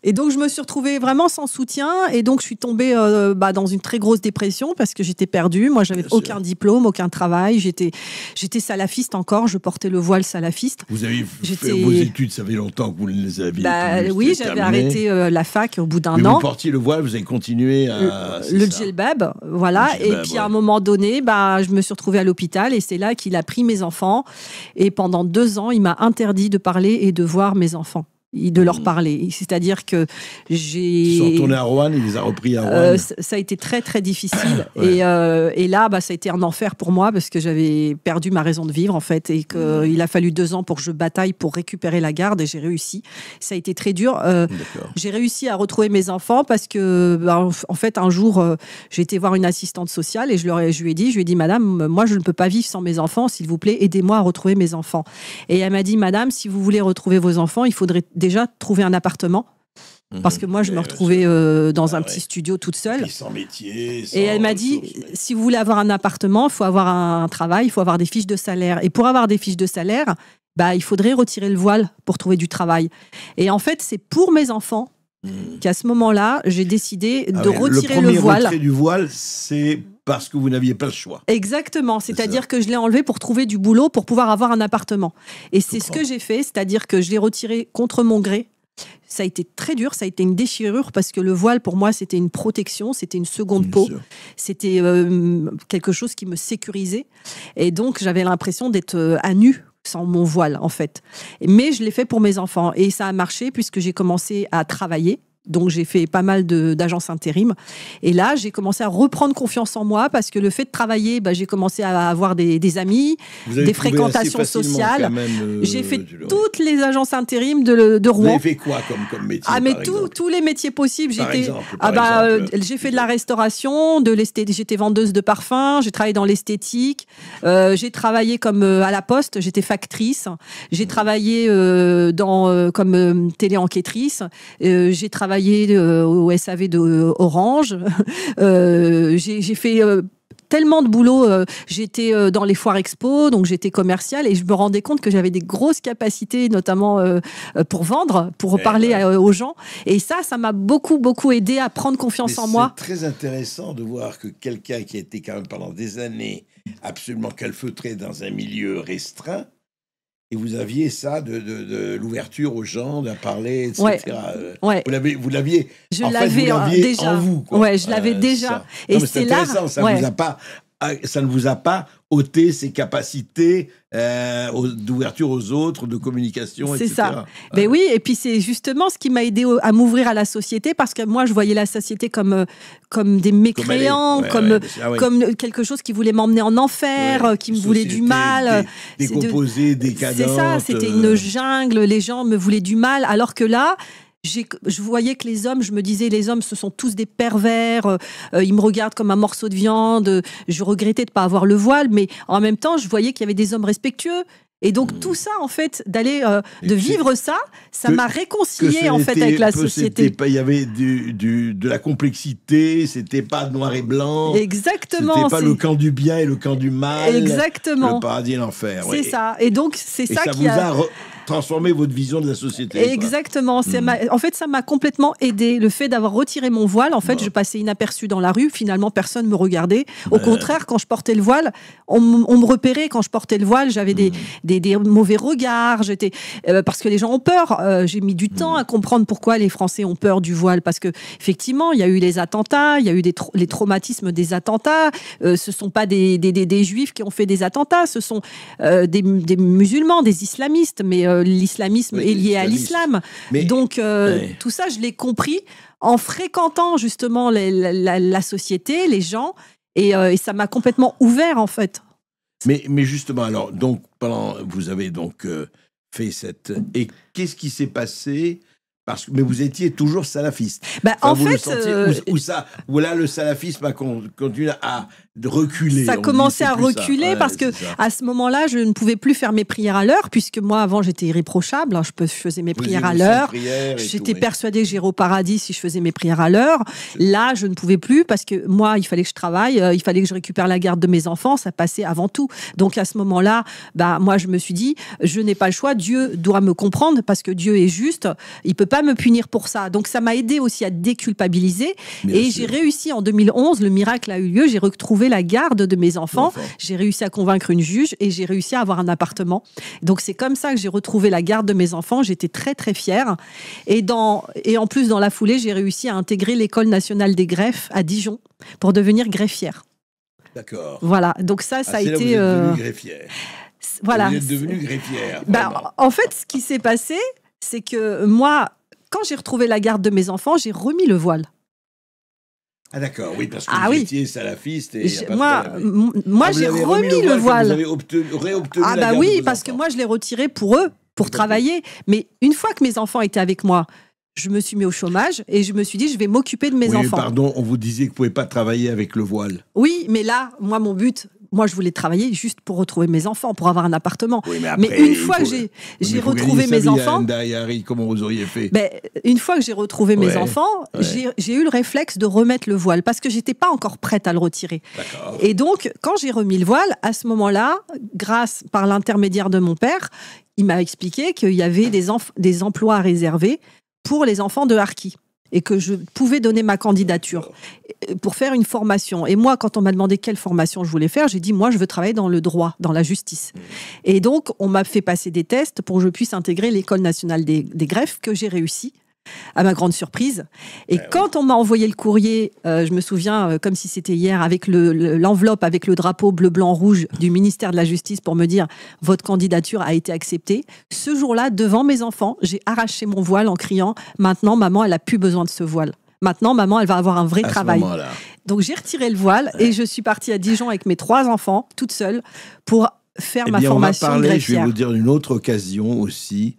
Et donc je me suis retrouvée vraiment sans soutien et donc je suis tombée dans une très grosse dépression parce que j'étais perdue. Moi, j'avais aucun diplôme, aucun travail. J'étais salafiste encore. Je portais le voile salafiste. Vous avez fait vos études, ça fait longtemps que vous les aviez. Oui, j'avais arrêté la fac au bout d'un an. Vous portiez le voile, vous avez continué à. Le djellab, voilà. Et puis à un moment donné, je me suis retrouvée à l'hôpital et c'est là qu'il a pris mes enfants. Et pendant 2 ans, il m'a interdit de parler et de voir mes enfants, de leur parler. C'est-à-dire que Ils sont retournés à Roanne, il les a repris à Roanne. Ça a été très, très difficile. Et là, ça a été un enfer pour moi parce que j'avais perdu ma raison de vivre, en fait, et qu'il a fallu 2 ans pour que je bataille pour récupérer la garde et j'ai réussi. Ça a été très dur. J'ai réussi à retrouver mes enfants parce que, en fait, un jour, j'ai été voir une assistante sociale et je lui ai dit, madame, moi, je ne peux pas vivre sans mes enfants, s'il vous plaît, aidez-moi à retrouver mes enfants. Et elle m'a dit, madame, si vous voulez retrouver vos enfants, il faudrait déjà trouver un appartement. Parce que moi, je me retrouvais dans un petit studio toute seule. Et sans métier. Et elle m'a dit, si vous voulez avoir un appartement, il faut avoir un travail, il faut avoir des fiches de salaire. Et pour avoir des fiches de salaire, il faudrait retirer le voile pour trouver du travail. Et en fait, c'est pour mes enfants qu'à ce moment-là, j'ai décidé de retirer le voile. Le retrait du voile, c'est parce que vous n'aviez pas le choix. Exactement. C'est-à-dire que je l'ai enlevé pour trouver du boulot, pour pouvoir avoir un appartement. Et c'est ce que j'ai fait, c'est-à-dire que je l'ai retiré contre mon gré. Ça a été très dur, ça a été une déchirure parce que le voile, pour moi, c'était une protection, c'était une seconde peau. C'était quelque chose qui me sécurisait. Et donc, j'avais l'impression d'être à nu sans mon voile, en fait. Mais je l'ai fait pour mes enfants. Et ça a marché puisque j'ai commencé à travailler. Donc, j'ai fait pas mal d'agences intérim. Et là, j'ai commencé à reprendre confiance en moi parce que le fait de travailler, j'ai commencé à avoir des amis, des fréquentations sociales. J'ai fait toutes les agences intérim de Rouen. Vous avez fait quoi comme métier? Mais tous les métiers possibles. J'ai fait de la restauration, j'étais vendeuse de parfums, j'ai travaillé dans l'esthétique, j'ai travaillé comme à la Poste, j'étais factrice, j'ai travaillé comme téléenquêtrice, j'ai travaillé au SAV de Orange. J'ai fait tellement de boulot. J'étais dans les foires expo, donc j'étais commerciale et je me rendais compte que j'avais des grosses capacités, notamment pour vendre, pour parler aux gens. Et ça m'a beaucoup, beaucoup aidé à prendre confiance en moi. C'est très intéressant de voir que quelqu'un qui a été quand même pendant des années absolument calfeutré dans un milieu restreint, et vous aviez ça de l'ouverture aux gens, de parler, etc. Vous l'aviez déjà en vous. Quoi. Je l'avais déjà. Et c'est intéressant, ça ne vous a pas ôté ses capacités d'ouverture aux autres, de communication, etc. C'est ça. Mais oui, et puis c'est justement ce qui m'a aidé à m'ouvrir à la société, parce que moi, je voyais la société comme des mécréants, comme quelque chose qui voulait m'emmener en enfer, qui me voulait du mal. Décomposée, décadente. C'est ça, c'était une jungle, les gens me voulaient du mal, alors que là... Je voyais que les hommes, je me disais, les hommes, ce sont tous des pervers, ils me regardent comme un morceau de viande, je regrettais de ne pas avoir le voile, mais en même temps, je voyais qu'il y avait des hommes respectueux. Et donc, tout ça, en fait, de vivre ça m'a réconcilié, en fait, avec la société. Il y avait de la complexité, c'était pas noir et blanc. Exactement. C'était pas le camp du bien et le camp du mal. Exactement. Le paradis et l'enfer. C'est ça. Et donc, c'est ça qui vous a transformé votre vision de la société. quoi. Exactement. En fait, ça m'a complètement aidé. Le fait d'avoir retiré mon voile, en fait, Bon. je passais inaperçu dans la rue. Finalement, personne ne me regardait. Au contraire, quand je portais le voile, on me repérait. Quand je portais le voile, j'avais des mauvais regards. Parce que les gens ont peur. J'ai mis du temps à comprendre pourquoi les Français ont peur du voile. Parce que effectivement, il y a eu les attentats, il y a eu les traumatismes des attentats. Ce sont pas des juifs qui ont fait des attentats. Ce sont des musulmans, des islamistes. Mais l'islamisme Oui, est lié à islamiste. l'islam. Mais- Donc, Ouais. tout ça, je l'ai compris en fréquentant justement la société, les gens, et ça m'a complètement ouvert, en fait. Mais justement, alors, donc, vous avez donc fait cette... Et qu'est-ce qui s'est passé mais vous étiez toujours salafiste. Bah, Enfin, en vous le fait, sentiez, où là, le salafisme a continué à reculer. ça On commençait dit, à c'est plus ça. reculer Ouais, parce que c'est ça. à ce moment-là, je ne pouvais plus faire mes prières à l'heure, puisque moi, avant, j'étais irréprochable. Hein, je faisais mes Vous prières à faisiez vos l'heure. 5 prières et J'étais tout, oui. persuadée que j'irais au paradis si je faisais mes prières à l'heure. Là, je ne pouvais plus parce que moi, il fallait que je travaille, il fallait que je récupère la garde de mes enfants. Ça passait avant tout. Donc, à ce moment-là, moi, je me suis dit, je n'ai pas le choix. Dieu doit me comprendre parce que Dieu est juste. Il peut pas me punir pour ça. Donc, ça m'a aidé aussi à déculpabiliser. Bien Et sûr. j'ai réussi en 2011. Le miracle a eu lieu. J'ai retrouvé la garde de mes enfants. J'ai réussi à convaincre une juge et j'ai réussi à avoir un appartement. Donc, c'est comme ça que j'ai retrouvé la garde de mes enfants. J'étais très, très fière. Et en plus, dans la foulée, j'ai réussi à intégrer l'École nationale des greffes à Dijon pour devenir greffière. D'accord. Voilà. Donc ça a C'est là où été... vous êtes devenue greffière. voilà. Vous êtes devenue greffière. Bah, vraiment. en fait, ce qui s'est passé, c'est que moi, quand j'ai retrouvé la garde de mes enfants, j'ai remis le voile. Ah d'accord, oui, parce que Ah vous oui. étiez salafiste et il y a pas de Moi, problème. moi Ah, vous j'ai avez remis le Vous voile. avez réobtenu Ah la bah garde de oui, vos parce que enfants. moi, je l'ai retiré pour eux, pour travailler. Mais une fois que mes enfants étaient avec moi, je me suis mis au chômage et je me suis dit, je vais m'occuper de mes Oui, mais enfants. pardon, on vous disait que vous ne pouvez pas travailler avec le voile. Oui, mais là, moi, mon but, moi, je voulais travailler juste pour retrouver mes enfants, pour avoir un appartement. Oui, mais Mais après, une fois que j'ai retrouvé mes enfants, Harry, comment vous auriez fait? une fois que j'ai retrouvé mes Ouais, enfants, ouais. j'ai eu le réflexe de remettre le voile parce que j'étais pas encore prête à le retirer. D'accord. Et donc, quand j'ai remis le voile, à ce moment-là, par l'intermédiaire de mon père, il m'a expliqué qu'il y avait des emplois réservés pour les enfants de Harki et que je pouvais donner ma candidature pour faire une formation. Et moi, quand on m'a demandé quelle formation je voulais faire, j'ai dit, moi, je veux travailler dans le droit, dans la justice. Et donc, on m'a fait passer des tests pour que je puisse intégrer l'École nationale des greffes, que j'ai réussi, à ma grande surprise. Et quand on m'a envoyé le courrier, je me souviens, comme si c'était hier, avec l'enveloppe avec le drapeau bleu, blanc, rouge du ministère de la Justice pour me dire « Votre candidature a été acceptée », ce jour-là, devant mes enfants, j'ai arraché mon voile en criant « Maintenant, maman, elle n'a plus besoin de ce voile. Maintenant, maman, elle va avoir un vrai travail. » Donc, j'ai retiré le voile et je suis partie à Dijon avec mes 3 enfants, toute seule, pour faire ma formation de greffière. Je vais vous dire une autre occasion aussi,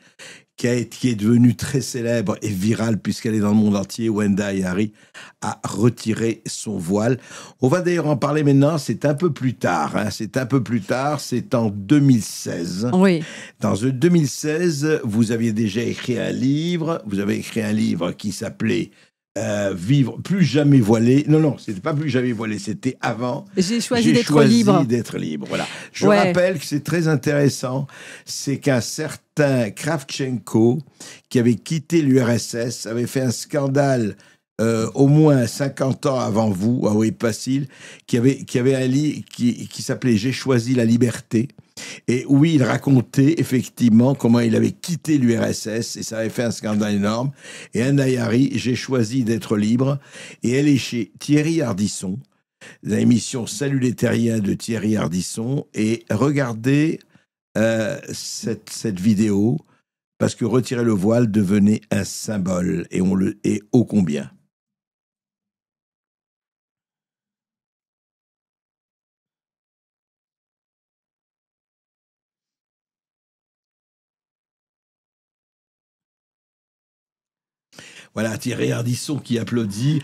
qui est devenue très célèbre et virale puisqu'elle est dans le monde entier. Wenda Yari a retiré son voile. On va d'ailleurs en parler maintenant, c'est un peu plus tard. C'est un peu plus tard, c'est en 2016. Oui. Dans 2016, vous aviez déjà écrit un livre. Vous avez écrit un livre qui s'appelait Vivre plus jamais voilé. Non, c'était pas plus jamais voilé, c'était avant. J'ai choisi d'être libre. D'être libre, voilà. Je rappelle que c'est très intéressant, c'est qu'un certain Kravchenko, qui avait quitté l'URSS, avait fait un scandale au moins 50 ans avant vous, ah oui, facile, qui avait un livre qui s'appelait « J'ai choisi la liberté ». Et oui, il racontait effectivement comment il avait quitté l'URSS et ça avait fait un scandale énorme. Et Wenda Yari, j'ai choisi d'être libre. Et elle est chez Thierry Ardisson, l'émission Salut les Terriens de Thierry Ardisson. Et regardez cette vidéo parce que retirer le voile devenait un symbole et ô combien. Voilà, Thierry Ardisson qui applaudit.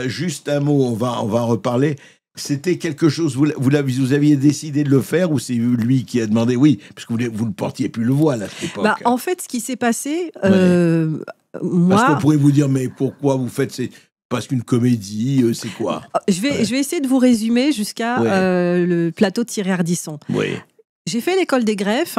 Juste un mot, on va en reparler. C'était quelque chose, vous aviez décidé de le faire ou c'est lui qui a demandé? Oui, parce que vous ne portiez plus le voile à cette époque. En fait, ce qui s'est passé, moi... Parce qu'on pourrait vous dire, mais pourquoi vous faites... Parce qu'une comédie, c'est quoi? Je vais essayer de vous résumer jusqu'à le plateau de Thierry Ardisson. Oui. J'ai fait l'école des greffes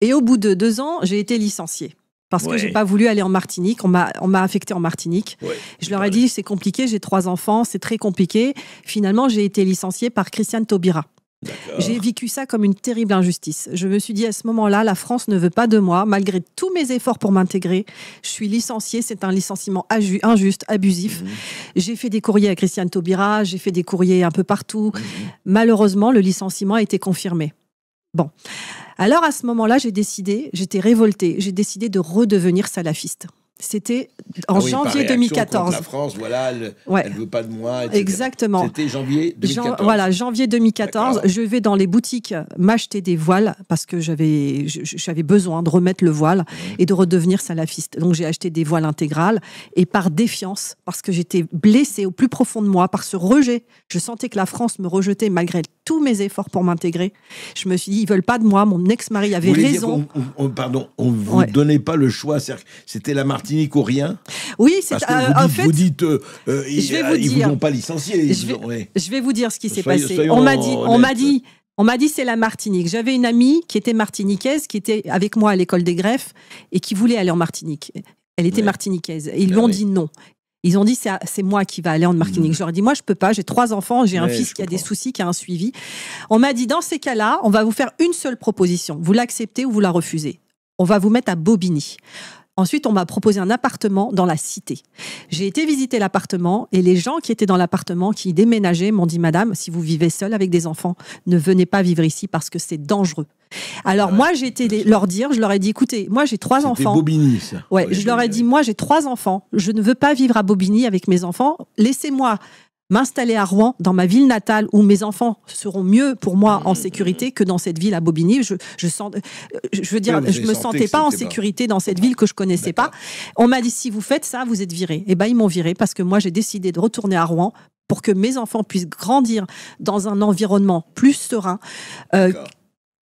Et au bout de 2 ans, j'ai été licenciée. Parce que j'ai pas voulu aller en Martinique. On m'a affectée en Martinique. Ouais, Je leur ai dit, c'est compliqué, j'ai 3 enfants, c'est très compliqué. Finalement, j'ai été licenciée par Christiane Taubira. D'accord. J'ai vécu ça comme une terrible injustice. Je me suis dit à ce moment-là, la France ne veut pas de moi, malgré tous mes efforts pour m'intégrer. Je suis licenciée, c'est un licenciement injuste, abusif. J'ai fait des courriers à Christiane Taubira, j'ai fait des courriers un peu partout. Malheureusement, le licenciement a été confirmé. Bon. Alors à ce moment-là, j'étais révoltée, j'ai décidé de redevenir salafiste. C'était en janvier 2014. La France, voilà, elle ne veut pas de moi, etc. Exactement. C'était janvier 2014. Voilà, janvier 2014. D'accord. Je vais dans les boutiques m'acheter des voiles parce que j'avais besoin de remettre le voile et de redevenir salafiste. Donc j'ai acheté des voiles intégrales et par défiance, parce que j'étais blessée au plus profond de moi par ce rejet. Je sentais que la France me rejetait malgré tous mes efforts pour m'intégrer. Je me suis dit, ils veulent pas de moi. Mon ex-mari avait raison. On vous donnait pas le choix. C'était la Martinique ou rien. Oui, c'est en fait. Vous dites, ils vous ont pas licencié. Je vais vous dire ce qui s'est passé. On m'a dit c'est la Martinique. J'avais une amie qui était martiniquaise, qui était avec moi à l'école des greffes et qui voulait aller en Martinique. Elle était martiniquaise. Et ils lui ont dit non. Ils ont dit c'est moi qui va aller en Martinique. Je leur ai dit moi je peux pas, j'ai 3 enfants, j'ai un fils qui a des soucis, qui a un suivi. On m'a dit dans ces cas-là, on va vous faire une seule proposition. Vous l'acceptez ou vous la refusez. On va vous mettre à Bobigny. Ensuite, on m'a proposé un appartement dans la cité. J'ai été visiter l'appartement et les gens qui étaient dans l'appartement, qui déménageaient, m'ont dit « Madame, si vous vivez seule avec des enfants, ne venez pas vivre ici parce que c'est dangereux. » Alors moi, j'ai été leur dire, je leur ai dit « Écoutez, moi j'ai 3 enfants. » C'était Bobigny, ça. Ouais, je leur ai dit « Moi j'ai 3 enfants. Je ne veux pas vivre à Bobigny avec mes enfants. Laissez-moi m'installer à Rouen, dans ma ville natale, où mes enfants seront mieux pour moi en sécurité que dans cette ville à Bobigny. Je me sentais pas en sécurité dans cette ville que je connaissais pas. On m'a dit, si vous faites ça, vous êtes viré. Et ben, ils m'ont viré parce que moi, j'ai décidé de retourner à Rouen pour que mes enfants puissent grandir dans un environnement plus serein.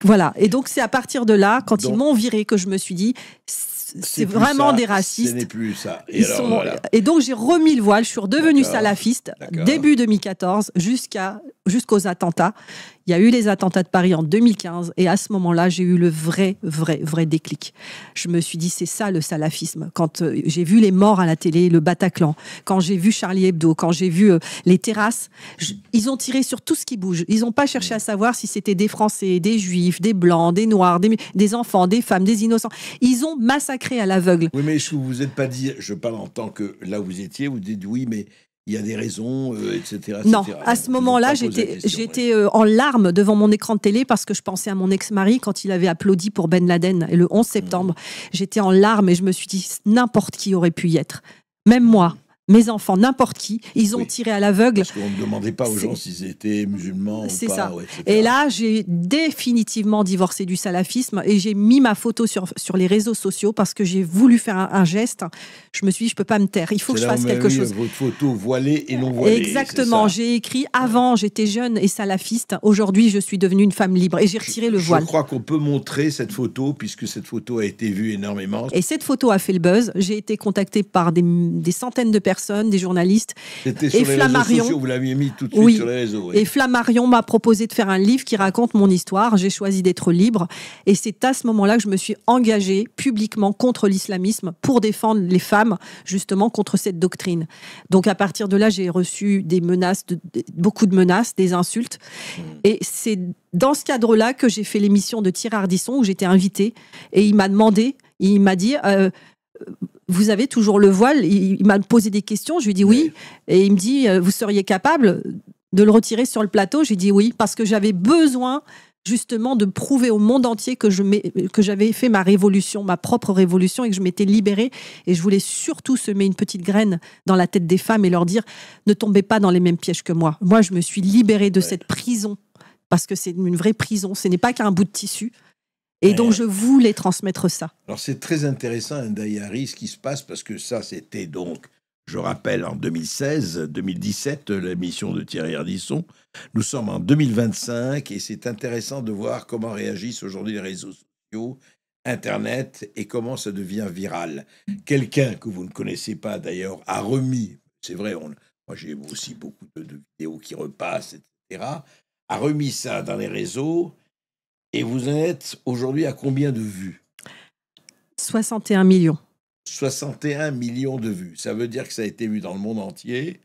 Voilà. Et donc, c'est à partir de là, quand ils m'ont viré, que je me suis dit, c'est vraiment des racistes. Ce n'est plus ça. Et donc, j'ai remis le voile. Je suis redevenue salafiste début 2014 jusqu'aux attentats. Il y a eu les attentats de Paris en 2015. Et à ce moment-là, j'ai eu le vrai déclic. Je me suis dit, c'est ça le salafisme. Quand j'ai vu les morts à la télé, le Bataclan, quand j'ai vu Charlie Hebdo, quand j'ai vu les terrasses, ils ont tiré sur tout ce qui bouge. Ils n'ont pas cherché à savoir si c'était des Français, des Juifs, des Blancs, des Noirs, des enfants, des femmes, des innocents. Ils ont massacré à l'aveugle. Oui, mais je ne vous êtes pas dit, je parle en tant que là où vous étiez, vous dites oui, mais il y a des raisons, etc. Non, à ce moment-là, j'étais en larmes devant mon écran de télé parce que je pensais à mon ex-mari quand il avait applaudi pour Ben Laden et le 11 septembre. J'étais en larmes et je me suis dit, n'importe qui aurait pu y être. Même moi. Mes enfants, n'importe qui, ils ont tiré à l'aveugle. Parce qu'on ne demandait pas aux gens s'ils étaient musulmans ou pas. C'est ça. Et là, j'ai définitivement divorcé du salafisme et j'ai mis ma photo sur les réseaux sociaux parce que j'ai voulu faire un geste. Je me suis dit, je ne peux pas me taire. Il faut que je fasse quelque chose. Votre photo voilée et non voilée. Exactement. J'ai écrit, avant, j'étais jeune et salafiste. Aujourd'hui, je suis devenue une femme libre et j'ai retiré le voile. Je crois qu'on peut montrer cette photo puisque cette photo a été vue énormément. Et cette photo a fait le buzz. J'ai été contactée par des centaines de personnes, des journalistes. C'était sur les réseaux sociaux, vous l'aviez mis tout de suite sur les réseaux. Oui. Et Flammarion m'a proposé de faire un livre qui raconte mon histoire. J'ai choisi d'être libre. Et c'est à ce moment-là que je me suis engagée publiquement contre l'islamisme pour défendre les femmes, justement, contre cette doctrine. Donc, à partir de là, j'ai reçu des menaces, beaucoup de menaces, des insultes. Et c'est dans ce cadre-là que j'ai fait l'émission de Thierry Ardisson où j'étais invitée. Et il m'a demandé, il m'a dit... vous avez toujours le voile? Il m'a posé des questions, je lui ai dit oui. Et il me dit, vous seriez capable de le retirer sur le plateau? J'ai dit oui, parce que j'avais besoin justement de prouver au monde entier que j'avais fait ma révolution, ma propre révolution, et que je m'étais libérée. Et je voulais surtout semer une petite graine dans la tête des femmes et leur dire, ne tombez pas dans les mêmes pièges que moi. Moi, je me suis libérée de cette prison, parce que c'est une vraie prison, ce n'est pas qu'un bout de tissu. Et donc, je voulais transmettre ça. Alors, c'est très intéressant, Ndayari, ce qui se passe, parce que ça, c'était donc, je rappelle, en 2016-2017, l'émission de Thierry Ardisson. Nous sommes en 2025, et c'est intéressant de voir comment réagissent aujourd'hui les réseaux sociaux, Internet, et comment ça devient viral. Quelqu'un que vous ne connaissez pas, d'ailleurs, a remis, c'est vrai, moi j'ai aussi beaucoup de vidéos qui repassent, etc., a remis ça dans les réseaux. Et vous en êtes aujourd'hui à combien de vues? 61 millions. 61 millions de vues. Ça veut dire que ça a été vu dans le monde entier.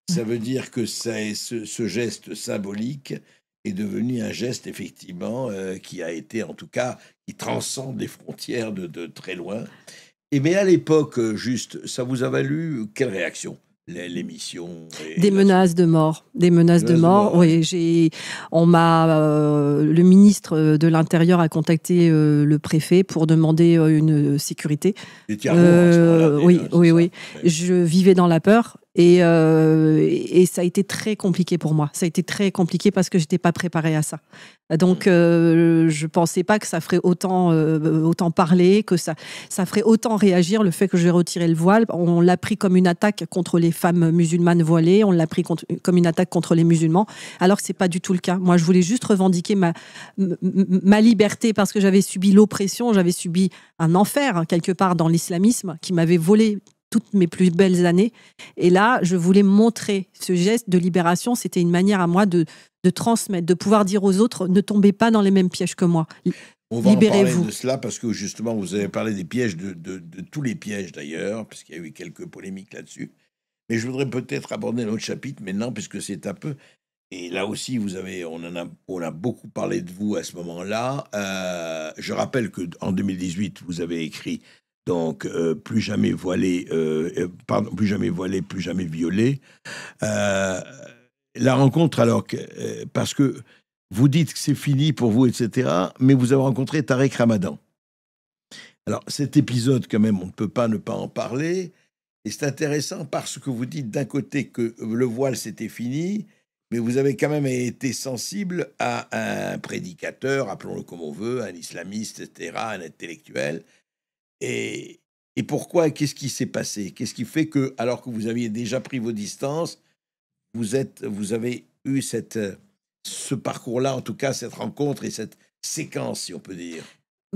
Ça veut dire que ce geste symbolique est devenu un geste, effectivement, qui a été, en tout cas, qui transcende les frontières de très loin. Et mais à l'époque, juste, ça vous a valu quelle réaction? L'émission Des menaces de mort. Des menaces de mort. Oui, le ministre de l'Intérieur a contacté le préfet pour demander une sécurité. Oui. Je vivais dans la peur. Et ça a été très compliqué pour moi. Ça a été très compliqué parce que je n'étais pas préparée à ça. Donc, je ne pensais pas que ça ferait autant parler, que ça ferait autant réagir, le fait que j'ai retiré le voile. On l'a pris comme une attaque contre les femmes musulmanes voilées, on l'a pris comme une attaque contre les musulmans, alors que ce n'est pas du tout le cas. Moi, je voulais juste revendiquer ma liberté parce que j'avais subi l'oppression, j'avais subi un enfer, quelque part, dans l'islamisme, qui m'avait volé toutes mes plus belles années. Et là, je voulais montrer ce geste de libération. C'était une manière à moi de transmettre, de pouvoir dire aux autres, ne tombez pas dans les mêmes pièges que moi. On va en parler de cela parce que justement, vous avez parlé des pièges, de tous les pièges d'ailleurs, parce qu'il y a eu quelques polémiques là-dessus. Mais je voudrais peut-être aborder un autre chapitre maintenant, puisque c'est un peu... Et là aussi, on a beaucoup parlé de vous à ce moment-là. Je rappelle qu'en 2018, vous avez écrit... Donc, plus jamais voilé, plus jamais voilé, plus jamais violé. La rencontre, alors, parce que vous dites que c'est fini pour vous, etc., mais vous avez rencontré Tariq Ramadan. Alors, cet épisode, quand même, on ne peut pas ne pas en parler. Et c'est intéressant parce que vous dites d'un côté que le voile, c'était fini, mais vous avez quand même été sensible à un prédicateur, appelons-le comme on veut, un islamiste, etc., un intellectuel. Et pourquoi? Qu'est-ce qui s'est passé? Qu'est-ce qui fait que, alors que vous aviez déjà pris vos distances, vous avez eu ce parcours-là, en tout cas cette rencontre et cette séquence, si on peut dire?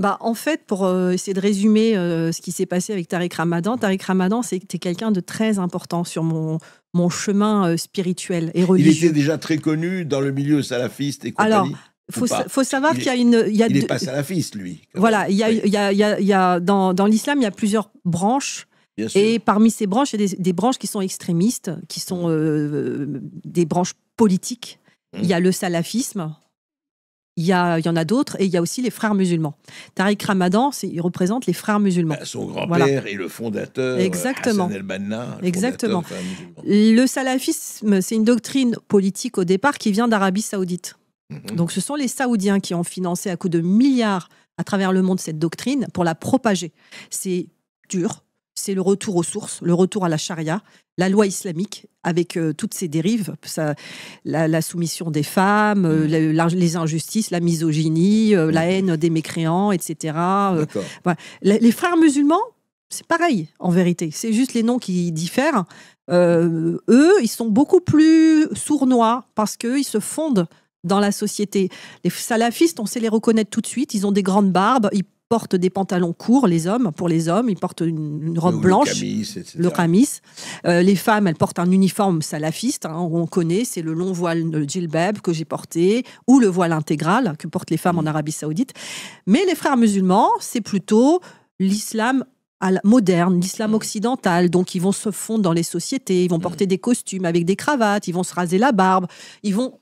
En fait, pour essayer de résumer ce qui s'est passé avec Tariq Ramadan, c'était quelqu'un de très important sur mon chemin spirituel et religieux. Il était déjà très connu dans le milieu salafiste et compagnie. Alors, faut savoir qu'il y a une... Il n'est pas salafiste, lui. Voilà, il y a dans l'islam, il y a plusieurs branches. Et parmi ces branches, il y a des branches qui sont extrémistes, qui sont des branches politiques. Il y a le salafisme, il y en a d'autres, et il y a aussi les frères musulmans. Tariq Ramadan, il représente les frères musulmans. Son grand-père est le fondateur, exactement. Hassan el-Banna. Exactement. Le salafisme, c'est une doctrine politique au départ qui vient d'Arabie Saoudite. Donc, ce sont les Saoudiens qui ont financé à coups de milliards à travers le monde cette doctrine pour la propager. C'est dur, c'est le retour aux sources, le retour à la charia, la loi islamique avec toutes ses dérives, la soumission des femmes, les injustices, la misogynie, la haine des mécréants, etc. Voilà. Les frères musulmans, c'est pareil en vérité, c'est juste les noms qui diffèrent. Eux, ils sont beaucoup plus sournois parce qu'eux, ils se fondent dans la société. Les salafistes, on sait les reconnaître tout de suite. Ils ont des grandes barbes, ils portent des pantalons courts, les hommes, pour les hommes, ils portent une robe blanche, le qamis. Les femmes, elles portent un uniforme salafiste, on connaît, c'est le long voile, le djilbab que j'ai porté, ou le voile intégral que portent les femmes en Arabie Saoudite. Mais les frères musulmans, c'est plutôt l'islam moderne, l'islam occidental. Donc, ils vont se fondre dans les sociétés, ils vont porter des costumes avec des cravates, ils vont se raser la barbe, ils vont...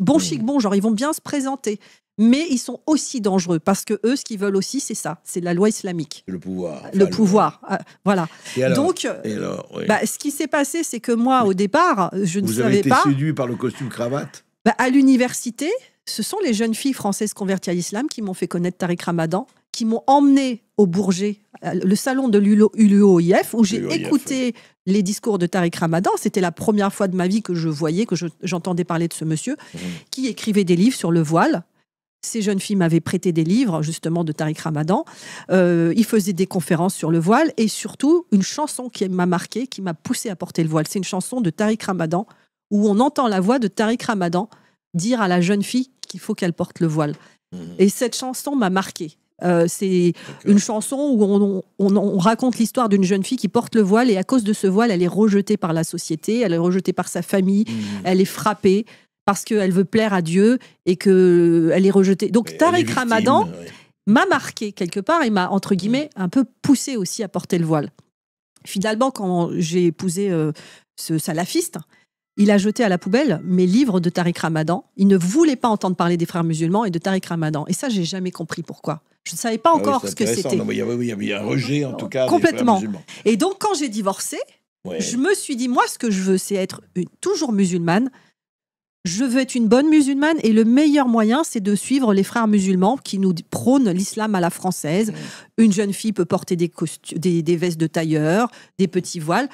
Bon chic, bon genre, ils vont bien se présenter. Mais ils sont aussi dangereux parce que eux, ce qu'ils veulent aussi, c'est ça, c'est la loi islamique. Le pouvoir. Le pouvoir, voilà. Et alors, donc, ce qui s'est passé, c'est que moi, au départ, je ne savais pas... Vous avez été séduit par le costume cravate? À l'université, ce sont les jeunes filles françaises converties à l'islam qui m'ont fait connaître Tariq Ramadan, qui m'ont emmené au Bourget, le salon de l'UOIF, où j'ai écouté les discours de Tariq Ramadan. C'était la première fois de ma vie que je voyais, que j'entendais parler de ce monsieur, qui écrivait des livres sur le voile. Ces jeunes filles m'avaient prêté des livres, justement, de Tariq Ramadan. Il faisait des conférences sur le voile et surtout une chanson qui m'a marquée, qui m'a poussée à porter le voile. C'est une chanson de Tariq Ramadan où on entend la voix de Tariq Ramadan dire à la jeune fille qu'il faut qu'elle porte le voile. Et cette chanson m'a marquée. C'est une chanson où on raconte l'histoire d'une jeune fille qui porte le voile et à cause de ce voile, elle est rejetée par la société, elle est rejetée par sa famille, elle est frappée. parce qu'elle veut plaire à Dieu et qu'elle est rejetée. Donc Elle est Tariq victime, Ramadan ouais. m'a marqué quelque part et m'a, entre guillemets, un peu poussé aussi à porter le voile. Finalement, quand j'ai épousé ce salafiste, il a jeté à la poubelle mes livres de Tariq Ramadan. Il ne voulait pas entendre parler des frères musulmans et de Tariq Ramadan. Et ça, j'ai jamais compris pourquoi. Je ne savais pas Ah oui, encore c'est ce que intéressant. c'était. Non, mais il y avait un rejet, en tout cas, Complètement. des frères musulmans. Et donc, quand j'ai divorcé, Ouais. je me suis dit, moi, ce que je veux, c'est être toujours musulmane. Je veux être une bonne musulmane et le meilleur moyen, c'est de suivre les frères musulmans qui nous prônent l'islam à la française. Une jeune fille peut porter des vestes de tailleur, des petits voiles.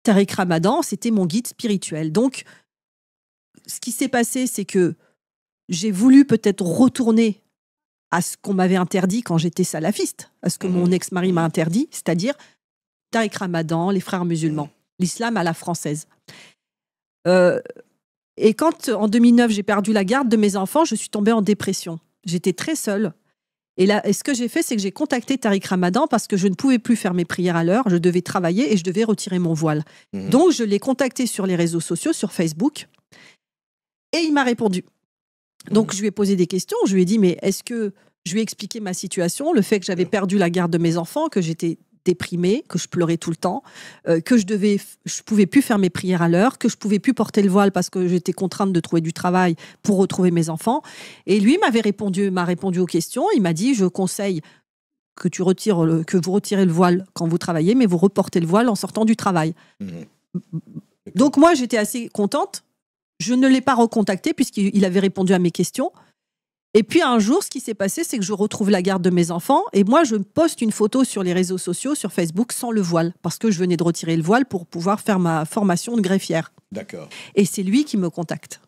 Tariq Ramadan, c'était mon guide spirituel. Donc, ce qui s'est passé, c'est que j'ai voulu peut-être retourner à ce qu'on m'avait interdit quand j'étais salafiste, à ce que mon ex-mari m'a interdit, c'est-à-dire Tariq Ramadan, les frères musulmans, l'islam à la française. Et quand, en 2009, j'ai perdu la garde de mes enfants, je suis tombée en dépression. J'étais très seule. Et là, ce que j'ai fait, c'est que j'ai contacté Tariq Ramadan parce que je ne pouvais plus faire mes prières à l'heure, je devais travailler et je devais retirer mon voile. Donc, je l'ai contacté sur les réseaux sociaux, sur Facebook, et il m'a répondu. Donc, je lui ai posé des questions, je lui ai dit, mais est-ce que... Je lui ai expliqué ma situation, le fait que j'avais perdu la garde de mes enfants, que j'étais déprimée, que je pleurais tout le temps, que je pouvais plus faire mes prières à l'heure, que je pouvais plus porter le voile parce que j'étais contrainte de trouver du travail pour retrouver mes enfants. Et lui m'a répondu aux questions. Il m'a dit, je conseille que vous retirez le voile quand vous travaillez, mais vous reportez le voile en sortant du travail. Donc moi, j'étais assez contente. Je ne l'ai pas recontacté puisqu'il avait répondu à mes questions. Et puis un jour, ce qui s'est passé, c'est que je retrouve la garde de mes enfants et moi, je poste une photo sur les réseaux sociaux, sur Facebook, sans le voile, parce que je venais de retirer le voile pour pouvoir faire ma formation de greffière. D'accord. Et c'est lui qui me contacte.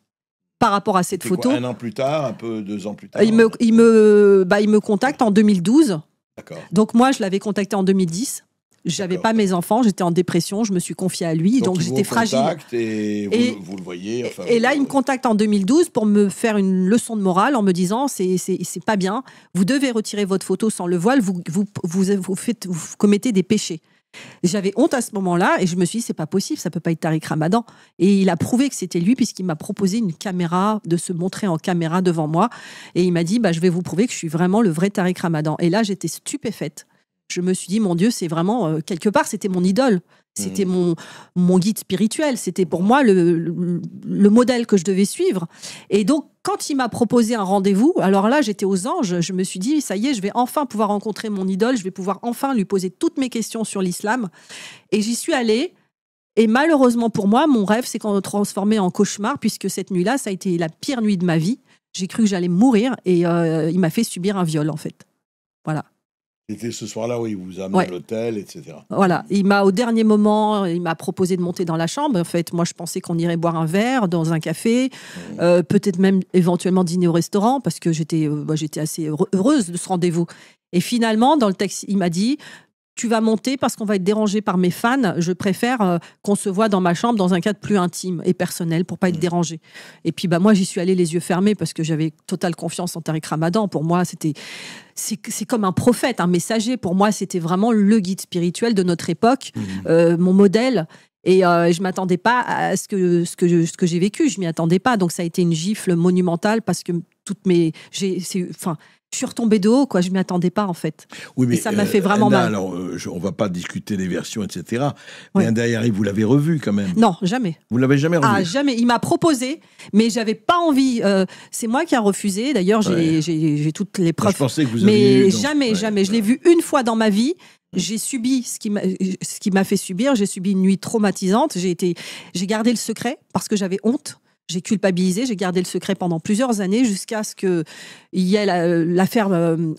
Par rapport à cette photo, Quoi, 1 an plus tard, un peu 2 ans plus tard. il me contacte en 2012. D'accord. Donc moi, je l'avais contacté en 2010. J'avais D'accord. pas mes enfants, j'étais en dépression, je me suis confiée à lui, donc j'étais fragile. Et vous le voyez. Enfin, et là, il me contacte en 2012 pour me faire une leçon de morale en me disant c'est pas bien, vous devez retirer votre photo sans le voile, vous commettez des péchés. J'avais honte à ce moment-là et je me suis dit c'est pas possible, ça peut pas être Tariq Ramadan. Et il a prouvé que c'était lui puisqu'il m'a proposé une caméra, de se montrer en caméra devant moi et il m'a dit je vais vous prouver que je suis vraiment le vrai Tariq Ramadan. Et là, j'étais stupéfaite. Je me suis dit, mon Dieu, c'est vraiment, quelque part, c'était mon idole. C'était mon guide spirituel. C'était pour moi le modèle que je devais suivre. Et donc, quand il m'a proposé un rendez-vous, alors là, j'étais aux anges. Je me suis dit, ça y est, je vais enfin pouvoir rencontrer mon idole. Je vais pouvoir enfin lui poser toutes mes questions sur l'islam. Et j'y suis allée. Et malheureusement pour moi, mon rêve s'est transformé en cauchemar, puisque cette nuit-là, ça a été la pire nuit de ma vie. J'ai cru que j'allais mourir. Et il m'a fait subir un viol, en fait. Voilà. C'était ce soir-là où il vous a amené à l'hôtel, etc. Voilà. Au dernier moment, il m'a proposé de monter dans la chambre. En fait, moi, je pensais qu'on irait boire un verre dans un café, peut-être même éventuellement dîner au restaurant, parce que j'étais assez heureuse de ce rendez-vous. Et finalement, dans le texte, il m'a dit... Tu vas monter parce qu'on va être dérangé par mes fans. Je préfère qu'on se voit dans ma chambre dans un cadre plus intime et personnel pour pas être dérangé. Et puis moi, j'y suis allée les yeux fermés parce que j'avais totale confiance en Tariq Ramadan. Pour moi, c'est comme un prophète, un messager. Pour moi, c'était vraiment le guide spirituel de notre époque, mon modèle. Et je m'attendais pas à ce que j'ai vécu. Je m'y attendais pas. Donc ça a été une gifle monumentale parce que je suis retombée de haut, quoi. Je m'y attendais pas, en fait. Oui, mais et ça m'a fait vraiment mal. Alors, on va pas discuter des versions, etc. Mais derrière, vous l'avez revu quand même. Non, jamais. Vous l'avez jamais revu? Ah, jamais. Il m'a proposé, mais j'avais pas envie. C'est moi qui a refusé. D'ailleurs, j'ai toutes les preuves. Je pensais que vous aviez jamais. Je l'ai vu une fois dans ma vie. J'ai subi ce qui m'a fait subir. J'ai subi une nuit traumatisante. J'ai gardé le secret parce que j'avais honte. J'ai culpabilisé, j'ai gardé le secret pendant plusieurs années jusqu'à ce qu'il y ait l'affaire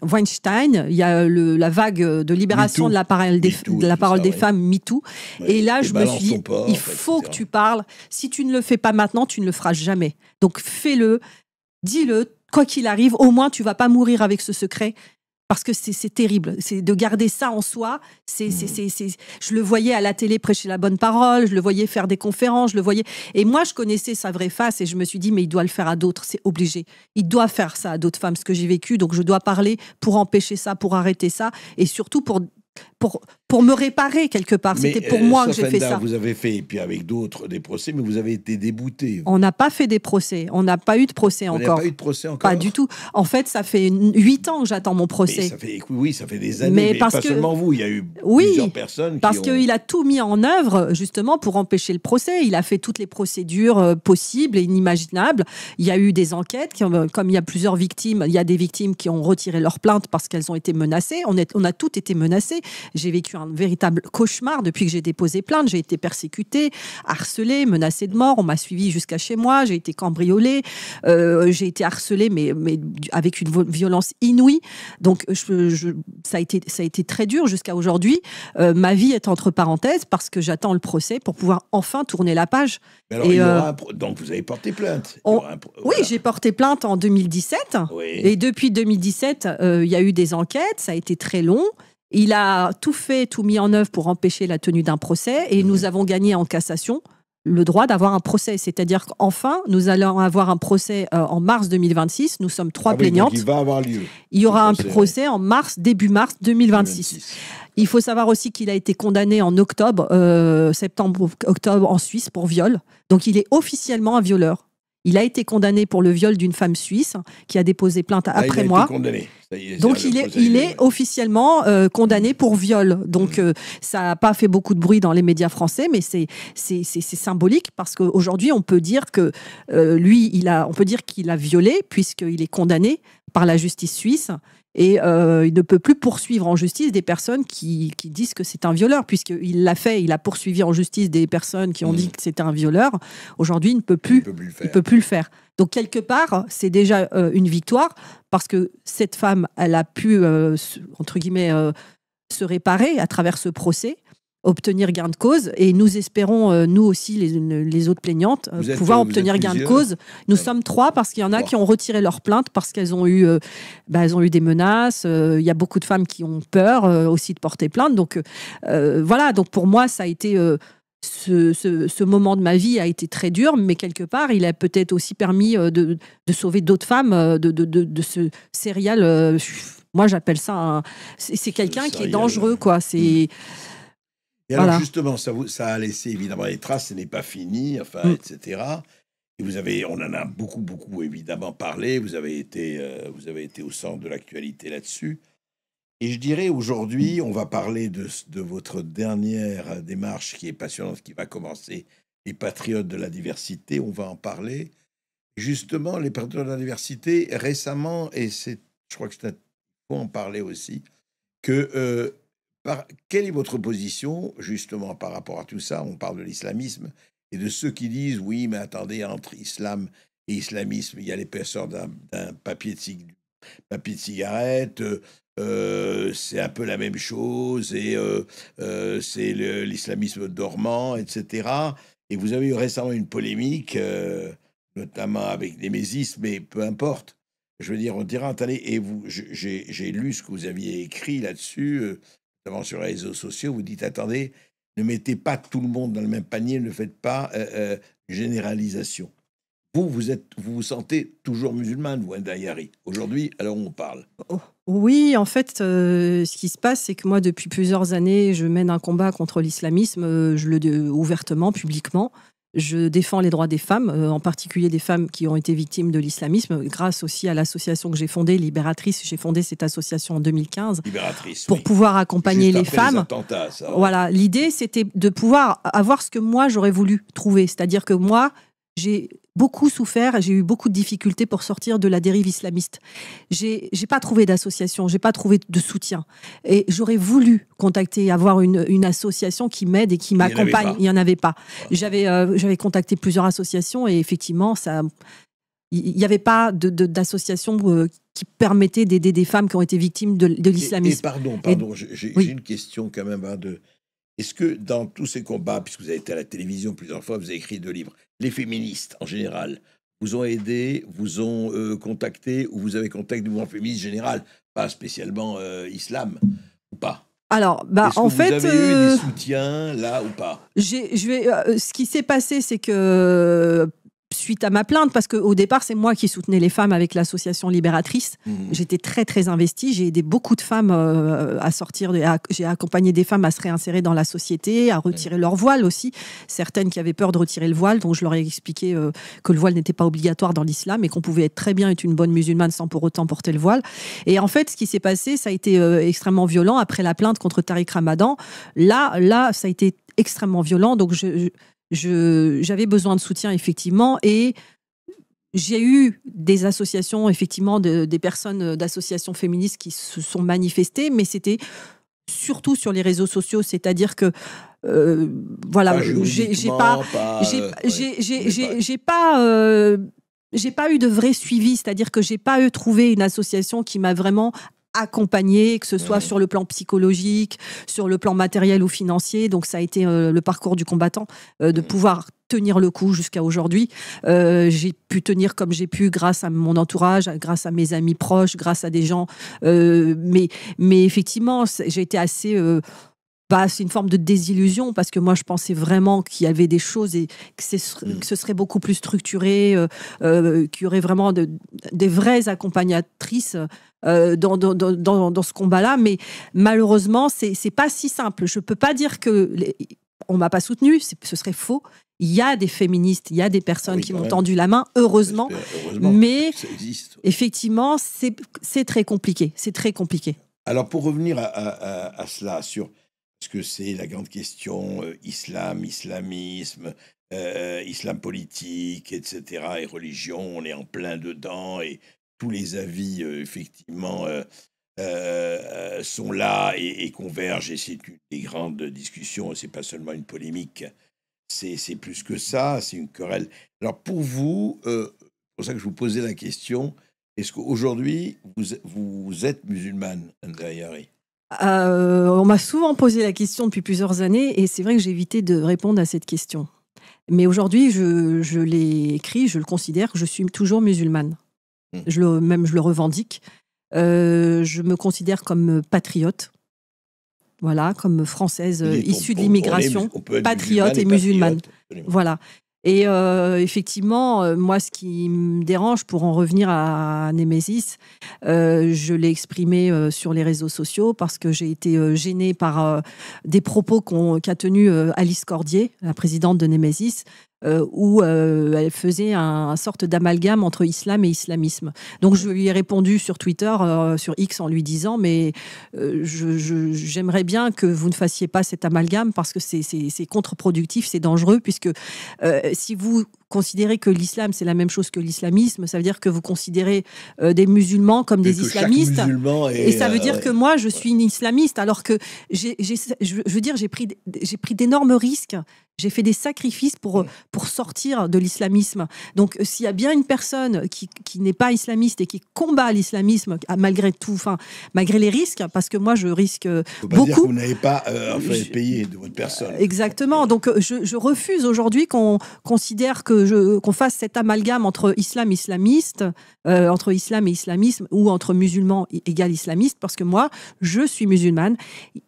Weinstein, il y a la vague de libération de la parole des femmes, MeToo. Et là, je me suis dit, il faut que tu parles. Si tu ne le fais pas maintenant, tu ne le feras jamais. Donc fais-le, dis-le, quoi qu'il arrive, au moins tu vas pas mourir avec ce secret. Parce que c'est terrible, c'est de garder ça en soi. Je le voyais à la télé prêcher la bonne parole, je le voyais faire des conférences, je le voyais. Et moi, je connaissais sa vraie face et je me suis dit, mais il doit le faire à d'autres, c'est obligé. Il doit faire ça à d'autres femmes, ce que j'ai vécu. Donc, je dois parler pour empêcher ça, pour arrêter ça et surtout pour pour me réparer quelque part. C'était pour moi que j'ai fait ça. Vous avez fait, et puis avec d'autres, des procès, mais vous avez été débouté. On n'a pas fait des procès. On n'a pas eu de procès encore. On n'a pas eu de procès encore. Pas du tout. En fait, ça fait 8 ans que j'attends mon procès. Ça fait des années. Mais pas seulement vous. Il y a eu plusieurs personnes parce qu'il a tout mis en œuvre justement pour empêcher le procès. Il a fait toutes les procédures possibles et inimaginables. Il y a eu des enquêtes. Comme il y a plusieurs victimes, il y a des victimes qui ont retiré leur plainte parce qu'elles ont été menacées. On a toutes été menacées. J'ai vécu un véritable cauchemar depuis que j'ai déposé plainte. J'ai été persécutée, harcelée, menacée de mort. On m'a suivie jusqu'à chez moi. J'ai été cambriolée. J'ai été harcelée, mais avec une violence inouïe. Donc, ça a été très dur jusqu'à aujourd'hui. Ma vie est entre parenthèses parce que j'attends le procès pour pouvoir enfin tourner la page. Mais alors, donc, vous avez porté plainte. Oui, j'ai porté plainte en 2017. Oui. Et depuis 2017, il y a eu des enquêtes. Ça a été très long. Il a tout mis en œuvre pour empêcher la tenue d'un procès. Et nous avons gagné en cassation le droit d'avoir un procès. C'est-à-dire qu'enfin, nous allons avoir un procès en mars 2026. Nous sommes 3 plaignantes. Donc il va avoir lieu. Il y aura un procès en début mars 2026. Il faut savoir aussi qu'il a été condamné en septembre-octobre en Suisse pour viol. Donc il est officiellement un violeur. Il a été condamné pour le viol d'une femme suisse qui a déposé plainte après moi. Donc il est officiellement condamné pour viol. Donc ça n'a pas fait beaucoup de bruit dans les médias français, mais c'est symbolique parce qu'aujourd'hui on peut dire que on peut dire qu'il a violé puisqu'il est condamné par la justice suisse. Et il ne peut plus poursuivre en justice des personnes qui disent que c'est un violeur, puisqu'il l'a fait, il a poursuivi en justice des personnes qui ont dit que c'était un violeur. Aujourd'hui, il ne peut plus le faire. Donc, quelque part, c'est déjà une victoire, parce que cette femme, elle a pu, entre guillemets, se réparer à travers ce procès, obtenir gain de cause, et nous espérons, nous aussi, les autres plaignantes, pouvoir obtenir gain de cause. Nous sommes 3 parce qu'il y en a qui ont retiré leur plainte parce qu'elles ont eu, elles ont eu des menaces. Il y a beaucoup de femmes qui ont peur aussi de porter plainte. Donc voilà, donc pour moi, ça a été... Ce moment de ma vie a été très dur, mais quelque part, il a peut-être aussi permis de sauver d'autres femmes de ce serial. Moi, j'appelle ça... c'est quelqu'un qui est dangereux, quoi. C'est... Et alors justement, ça a laissé évidemment des traces, ce n'est pas fini, etc. Et on en a beaucoup évidemment parlé. Vous avez été au centre de l'actualité là-dessus. Et je dirais aujourd'hui, on va parler de votre dernière démarche qui est passionnante, qui va commencer, les Patriotes de la diversité. On va en parler. Justement, les Patriotes de la diversité, récemment, et je crois que faut en parler aussi, que quelle est votre position, justement, par rapport à tout ça? On parle de l'islamisme et de ceux qui disent, oui, mais attendez, entre islam et islamisme, il y a l'épaisseur d'un papier de cigarette, c'est un peu la même chose, et c'est l'islamisme dormant, etc. Et vous avez eu récemment une polémique, notamment avec Némésis, mais peu importe. Je veux dire, on dira, attendez, et j'ai lu ce que vous aviez écrit là-dessus, notamment sur les réseaux sociaux, vous dites, attendez, ne mettez pas tout le monde dans le même panier, ne faites pas généralisation. Vous vous sentez toujours musulmane, vous, Enda Yari. Aujourd'hui, alors on parle. Oui, en fait, ce qui se passe, c'est que moi, depuis plusieurs années, je mène un combat contre l'islamisme, ouvertement, publiquement. Je défends les droits des femmes, en particulier des femmes qui ont été victimes de l'islamisme, grâce aussi à l'association que j'ai fondée, Libératrice. J'ai fondé cette association en 2015 pour pouvoir accompagner les femmes. Attentats, ça. Voilà, l'idée, c'était de pouvoir avoir ce que moi, j'aurais voulu trouver. C'est-à-dire que moi, j'ai beaucoup souffert, j'ai eu beaucoup de difficultés pour sortir de la dérive islamiste. J'ai pas trouvé d'association, j'ai pas trouvé de soutien. Et j'aurais voulu contacter, avoir une association qui m'aide et qui m'accompagne. Il n'y en avait pas. J'avais contacté plusieurs associations et effectivement, il n'y avait pas d'association qui permettait d'aider des femmes qui ont été victimes de l'islamisme. Pardon, j'ai une question quand même. Est-ce que dans tous ces combats, puisque vous avez été à la télévision plusieurs fois, vous avez écrit 2 livres, les féministes en général vous ont aidé, vous ont contacté, ou vous avez contacté le mouvement féministe général, pas spécialement islam, ou pas? Alors, en fait, vous avez eu des soutiens là ou pas? ce qui s'est passé, c'est que suite à ma plainte, parce qu'au départ, c'est moi qui soutenais les femmes avec l'association Libératrice. J'étais très, très investie. J'ai aidé beaucoup de femmes à sortir. J'ai accompagné des femmes à se réinsérer dans la société, à retirer leur voile aussi. Certaines qui avaient peur de retirer le voile, donc je leur ai expliqué que le voile n'était pas obligatoire dans l'islam et qu'on pouvait très bien être une bonne musulmane sans pour autant porter le voile. Et en fait, ce qui s'est passé, ça a été extrêmement violent. Après la plainte contre Tariq Ramadan, là, ça a été extrêmement violent. Donc, j'avais besoin de soutien, effectivement, et j'ai eu des associations, effectivement, des personnes d'associations féministes qui se sont manifestées, mais c'était surtout sur les réseaux sociaux, c'est-à-dire que voilà, j'ai pas eu de vrai suivi, c'est-à-dire que j'ai pas trouvé une association qui m'a vraiment accompagné, que ce soit sur le plan psychologique, sur le plan matériel ou financier. Donc ça a été le parcours du combattant, de pouvoir tenir le coup jusqu'à aujourd'hui. J'ai pu tenir comme j'ai pu grâce à mon entourage, grâce à mes amis proches, grâce à des gens. Mais effectivement, j'ai été assez... c'est une forme de désillusion parce que moi je pensais vraiment qu'il y avait des choses et que ce serait beaucoup plus structuré, qu'il y aurait vraiment des vraies accompagnatrices dans ce combat-là, mais malheureusement c'est pas si simple. Je peux pas dire que on m'a pas soutenue, ce serait faux. Il y a des féministes, il y a des personnes qui m'ont tendu la main, heureusement, mais effectivement c'est très compliqué. C'est très compliqué. Alors pour revenir à cela, parce que c'est la grande question, islamisme, islam politique, etc., et religion, on est en plein dedans, et tous les avis, effectivement, sont là et convergent, et c'est une des grandes discussions, c'est pas seulement une polémique, c'est plus que ça, c'est une querelle. Alors pour vous, c'est pour ça que je vous posais la question, est-ce qu'aujourd'hui, vous êtes musulmane, Andrea Yari? On m'a souvent posé la question depuis plusieurs années et c'est vrai que j'ai évité de répondre à cette question. Mais aujourd'hui, je l'ai écrit, je le considère que je suis toujours musulmane. Je le revendique. Je me considère comme patriote, voilà, comme française issue de l'immigration, patriote et musulmane. Voilà. Et effectivement, moi, ce qui me dérange, pour en revenir à Némésis, je l'ai exprimé sur les réseaux sociaux parce que j'ai été gênée par des propos qu'a tenus Alice Cordier, la présidente de Némésis, où elle faisait un sorte d'amalgame entre islam et islamisme. Donc je lui ai répondu sur Twitter, sur X, en lui disant mais j'aimerais bien que vous ne fassiez pas cet amalgame parce que c'est contre-productif, c'est dangereux, puisque si vous considérez que l'islam c'est la même chose que l'islamisme, ça veut dire que vous considérez des musulmans comme des islamistes, et ça veut dire que moi je suis une islamiste, alors que j'ai pris d'énormes risques. J'ai fait des sacrifices pour sortir de l'islamisme. Donc, s'il y a bien une personne qui n'est pas islamiste et qui combat l'islamisme, malgré tout, malgré les risques, parce que moi, je risque beaucoup. Dire que vous n'avez pas payé de votre personne. Exactement. Donc, je refuse aujourd'hui qu'on considère qu'on fasse cet amalgame entre islamiste, entre islam et islamisme, ou entre musulmans égale islamiste, parce que moi, je suis musulmane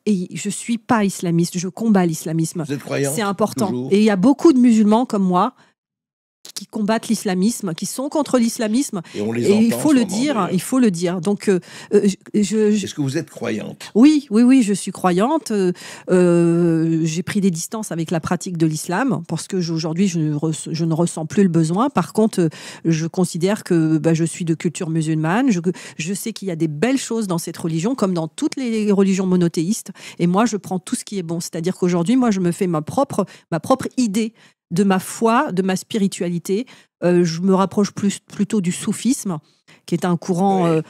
et je ne suis pas islamiste. Je combats l'islamisme. Vous êtes croyante? C'est important. Toujours. Et il y a beaucoup de musulmans comme moi qui combattent l'islamisme, qui sont contre l'islamisme. Et on les entend. Il faut le dire. Donc, est-ce que vous êtes croyante? Oui, je suis croyante. J'ai pris des distances avec la pratique de l'islam parce que aujourd'hui, je ne ressens plus le besoin. Par contre, je considère que je suis de culture musulmane. Je sais qu'il y a des belles choses dans cette religion, comme dans toutes les religions monothéistes. Et moi, je prends tout ce qui est bon. C'est-à-dire qu'aujourd'hui, moi, je me fais ma propre idée de ma foi, de ma spiritualité. Je me rapproche plutôt du soufisme, qui est un courant,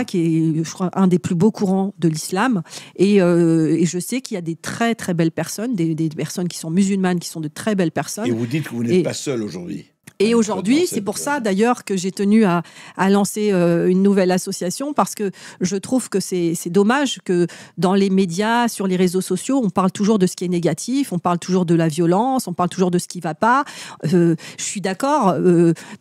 qui est, je crois, un des plus beaux courants de l'islam. Et je sais qu'il y a des très, très belles personnes, des personnes qui sont musulmanes, qui sont de très belles personnes. Et vous dites que vous n'êtes pas seule aujourd'hui. Et aujourd'hui, c'est pour ça d'ailleurs que j'ai tenu à lancer une nouvelle association, parce que je trouve que c'est dommage que dans les médias, sur les réseaux sociaux, on parle toujours de ce qui est négatif, on parle toujours de la violence, on parle toujours de ce qui ne va pas. Je suis d'accord,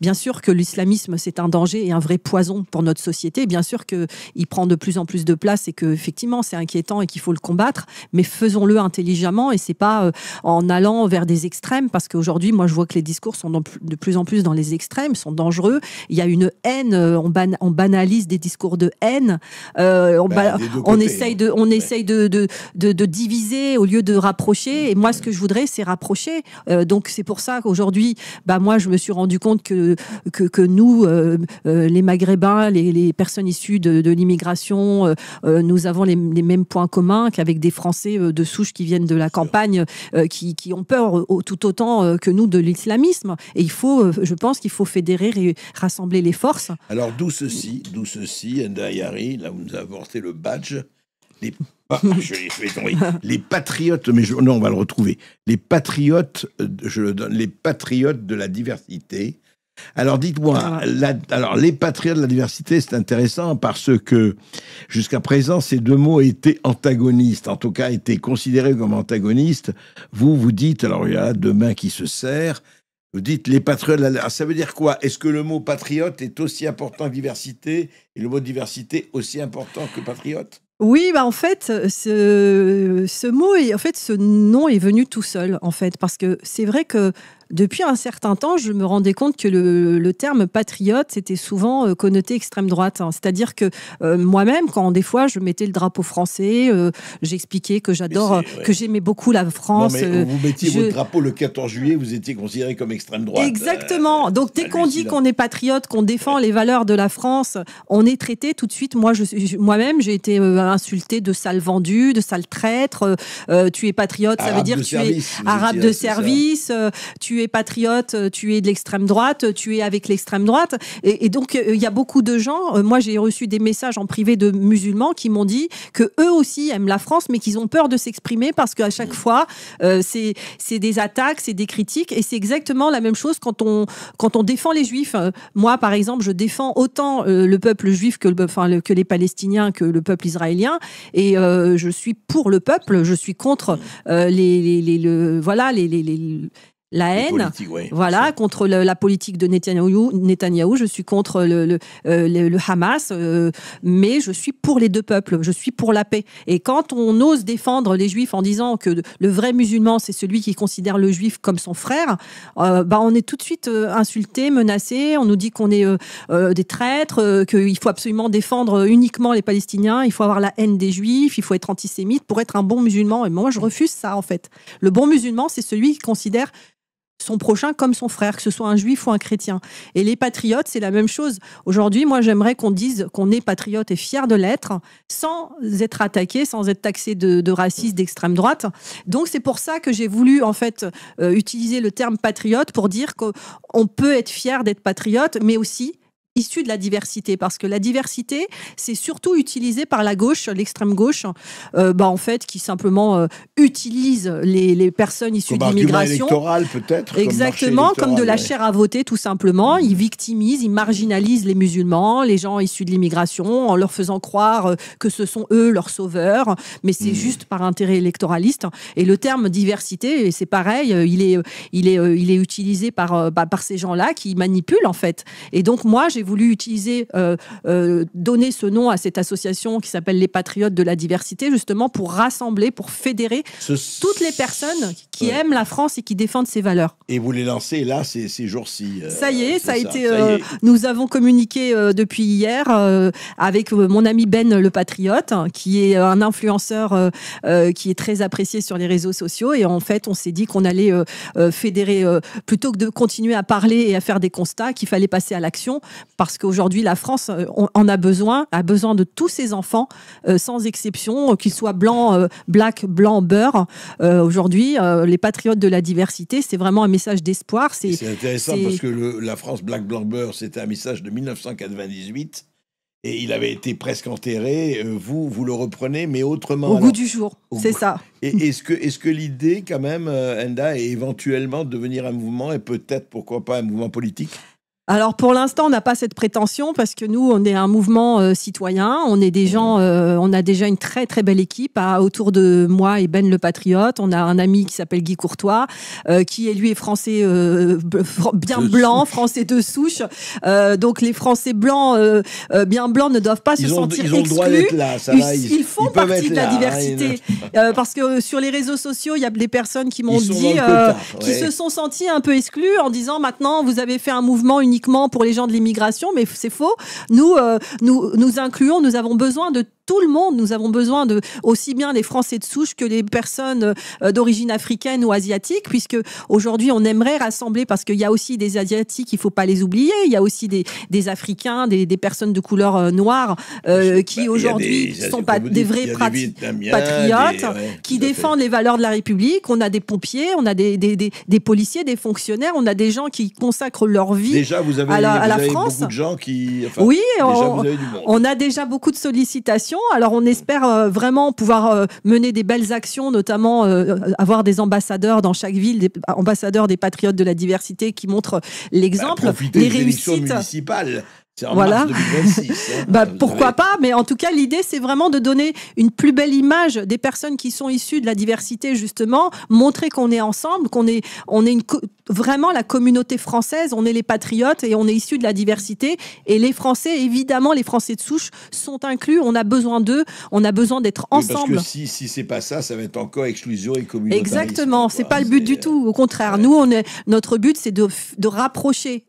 bien sûr que l'islamisme c'est un danger et un vrai poison pour notre société, bien sûr qu'il prend de plus en plus de place et qu'effectivement c'est inquiétant et qu'il faut le combattre, mais faisons-le intelligemment et c'est pas en allant vers des extrêmes, parce qu'aujourd'hui, moi je vois que les discours sont de plus plus en plus dans les extrêmes, sont dangereux. Il y a une haine, on banalise des discours de haine. On essaye de diviser au lieu de rapprocher. Et moi, ce que je voudrais, c'est rapprocher. Donc, c'est pour ça qu'aujourd'hui, moi, je me suis rendu compte que nous, les Maghrébins, les personnes issues de l'immigration, nous avons les mêmes points communs qu'avec des Français de souche qui viennent de la campagne, qui ont peur tout autant que nous de l'islamisme. Et je pense qu'il faut fédérer et rassembler les forces. Alors, d'où ceci, Enda Yari, là, vous nous avez apporté le badge. Les patriotes, non, on va le retrouver. Les patriotes, je le donne, les patriotes de la diversité. Alors, dites-moi, les patriotes de la diversité, c'est intéressant parce que jusqu'à présent, ces deux mots étaient antagonistes, en tout cas, étaient considérés comme antagonistes. Vous dites, alors il y a deux mains qui se serrent, vous dites les patriotes, ça veut dire quoi? Est-ce que le mot patriote est aussi important que diversité et le mot diversité aussi important que patriote? Oui, en fait, ce mot, ce nom est venu tout seul, en fait, parce que c'est vrai que depuis un certain temps, je me rendais compte que le terme patriote, c'était souvent connoté extrême droite. C'est-à-dire que moi-même, quand des fois je mettais le drapeau français, j'expliquais que que j'aimais beaucoup la France. Non, mais vous mettiez votre drapeau le 14 juillet, vous étiez considéré comme extrême droite. Exactement. Donc dès qu'on dit qu'on est patriote, qu'on défend les valeurs de la France, on est traité tout de suite. Moi-même, j'ai été insultée de sale vendu, de sale traître. Tu es patriote, ça veut dire que tu es arabe de service, tu es patriote, tu es de l'extrême droite, tu es avec l'extrême droite. Et donc, il y a beaucoup de gens, moi j'ai reçu des messages en privé de musulmans qui m'ont dit que eux aussi aiment la France, mais qu'ils ont peur de s'exprimer parce qu'à chaque fois, c'est des attaques, c'est des critiques, et c'est exactement la même chose quand on défend les Juifs. Moi, par exemple, je défends autant le peuple juif que les Palestiniens, que le peuple israélien, et je suis pour le peuple, je suis contre la haine, contre la politique de Netanyahou, je suis contre le Hamas, mais je suis pour les deux peuples, je suis pour la paix. Et quand on ose défendre les Juifs en disant que le vrai musulman, c'est celui qui considère le Juif comme son frère, on est tout de suite insulté, menacé, on nous dit qu'on est des traîtres, qu'il faut absolument défendre uniquement les Palestiniens, il faut avoir la haine des Juifs, il faut être antisémite pour être un bon musulman. Et moi, je refuse ça, en fait. Le bon musulman, c'est celui qui considère son prochain comme son frère, que ce soit un juif ou un chrétien. Et les patriotes, c'est la même chose. Aujourd'hui, moi, j'aimerais qu'on dise qu'on est patriote et fier de l'être, sans être attaqué, sans être taxé de raciste, d'extrême droite. Donc, c'est pour ça que j'ai voulu, en fait, utiliser le terme patriote pour dire qu'on peut être fier d'être patriote, mais aussi issu de la diversité, parce que la diversité, c'est surtout utilisé par la gauche, l'extrême gauche, en fait, qui simplement utilise les personnes issues de l'immigration. Comme argument électoral, peut-être. Exactement, comme de la chair à voter, tout simplement. Ils victimisent, ils marginalisent les musulmans, les gens issus de l'immigration, en leur faisant croire que ce sont eux leurs sauveurs, mais c'est juste par intérêt électoraliste. Et le terme diversité, c'est pareil, il est utilisé par ces gens-là qui manipulent, en fait. Et donc, moi, j'ai voulu utiliser, donner ce nom à cette association qui s'appelle les Patriotes de la diversité, justement pour rassembler, pour fédérer toutes les personnes qui aiment la France et qui défendent ses valeurs. Et vous les lancez là ces jours-ci. Ça y est, ça a été. Nous avons communiqué depuis hier avec mon ami Ben le Patriote, qui est un influenceur qui est très apprécié sur les réseaux sociaux. Et en fait, on s'est dit qu'on allait fédérer, plutôt que de continuer à parler et à faire des constats, qu'il fallait passer à l'action. Parce qu'aujourd'hui, la France en a besoin de tous ses enfants, sans exception, qu'ils soient blancs, black, blanc, beurre. Aujourd'hui, les patriotes de la diversité, c'est vraiment un message d'espoir. C'est intéressant parce que la France black, blanc, beurre, c'était un message de 1998 et il avait été presque enterré. Vous le reprenez, mais autrement. Au goût du jour, c'est ça. Et est-ce que l'idée, quand même, Enda, est éventuellement de devenir un mouvement et peut-être, pourquoi pas, un mouvement politique ? Alors pour l'instant, on n'a pas cette prétention parce que nous, on est un mouvement citoyen. On est des gens, on a déjà une très très belle équipe autour de moi et Ben le Patriote. On a un ami qui s'appelle Guy Courtois, qui lui est français bien blanc, français de souche. Donc les Français blancs, bien blancs, ne doivent pas se sentir ils ont exclus. Le droit d'être là, ça va, ils font partie de la diversité. Parce que sur les réseaux sociaux, il y a des personnes qui m'ont dit, qui se sont sentis un peu exclus en disant maintenant vous avez fait un mouvement uniquement pour les gens de l'immigration, mais c'est faux. Nous incluons, nous avons besoin de tout le monde. Nous avons besoin de aussi bien les Français de souche que les personnes d'origine africaine ou asiatique, puisque aujourd'hui on aimerait rassembler, parce qu'il y a aussi des Asiatiques, il faut pas les oublier. Il y a aussi des Africains, des personnes de couleur noire qui aujourd'hui sont pas des vrais patriotes, qui défendent les valeurs de la République. On a des pompiers, on a des policiers, des fonctionnaires, on a des gens qui consacrent leur vie. Déjà, vous avez France. Beaucoup de gens qui... Oui, vous avez du monde. On a déjà beaucoup de sollicitations. Alors, on espère vraiment pouvoir mener des belles actions, notamment avoir des ambassadeurs dans chaque ville, des ambassadeurs des patriotes de la diversité qui montrent l'exemple, les réussites municipales. C'est en mars 2026. Pourquoi pas, mais en tout cas, l'idée, c'est vraiment de donner une plus belle image des personnes qui sont issues de la diversité, justement, montrer qu'on est ensemble, qu'on est vraiment la communauté française, on est les patriotes et on est issus de la diversité. Et les Français, évidemment, les Français de souche sont inclus, on a besoin d'eux, on a besoin d'être ensemble. Parce que si c'est pas ça, ça va être encore exclusion et communautarisme. Exactement, c'est pas le but du tout, au contraire. Ouais. Nous, notre but, c'est de rapprocher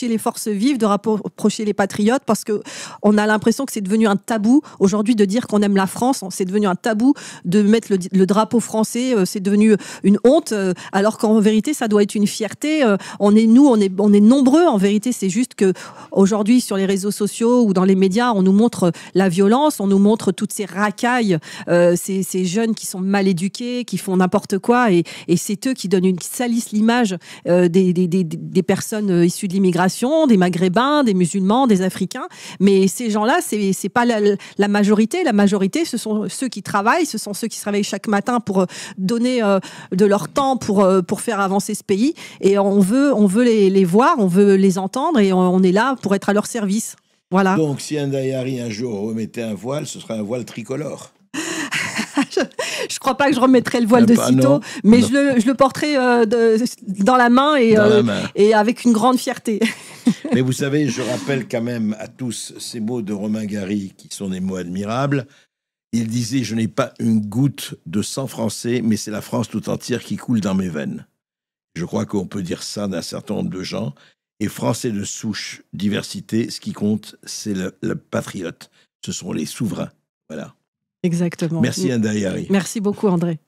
les forces vives, de rapprocher les patriotes, parce que on a l'impression que c'est devenu un tabou aujourd'hui de dire qu'on aime la France. C'est devenu un tabou de mettre le drapeau français. C'est devenu une honte, alors qu'en vérité, ça doit être une fierté. On est nombreux. En vérité, c'est juste que aujourd'hui, sur les réseaux sociaux ou dans les médias, on nous montre la violence, on nous montre toutes ces racailles, ces jeunes qui sont mal éduqués, qui font n'importe quoi, et c'est eux qui salissent l'image des personnes issues de l'immigration, des Maghrébins, des musulmans, des Africains. Mais ces gens-là, c'est pas la majorité. La majorité, ce sont ceux qui travaillent, ce sont ceux qui se réveillent chaque matin pour donner de leur temps pour faire avancer ce pays. Et on veut les voir, on veut les entendre, et on est là pour être à leur service. Voilà. Donc, si Ndayari un jour remettait un voile, ce serait un voile tricolore. Je crois pas que je remettrai le voile de sitôt, mais je le porterai dans la main et avec une grande fierté. Mais vous savez, je rappelle quand même à tous ces mots de Romain Gary qui sont des mots admirables. Il disait « Je n'ai pas une goutte de sang français, mais c'est la France tout entière qui coule dans mes veines. » Je crois qu'on peut dire ça d'un certain nombre de gens. Et Français de souche, diversité, ce qui compte, c'est le patriote. Ce sont les souverains. Voilà. Exactement. Merci Ndayari. Merci beaucoup André.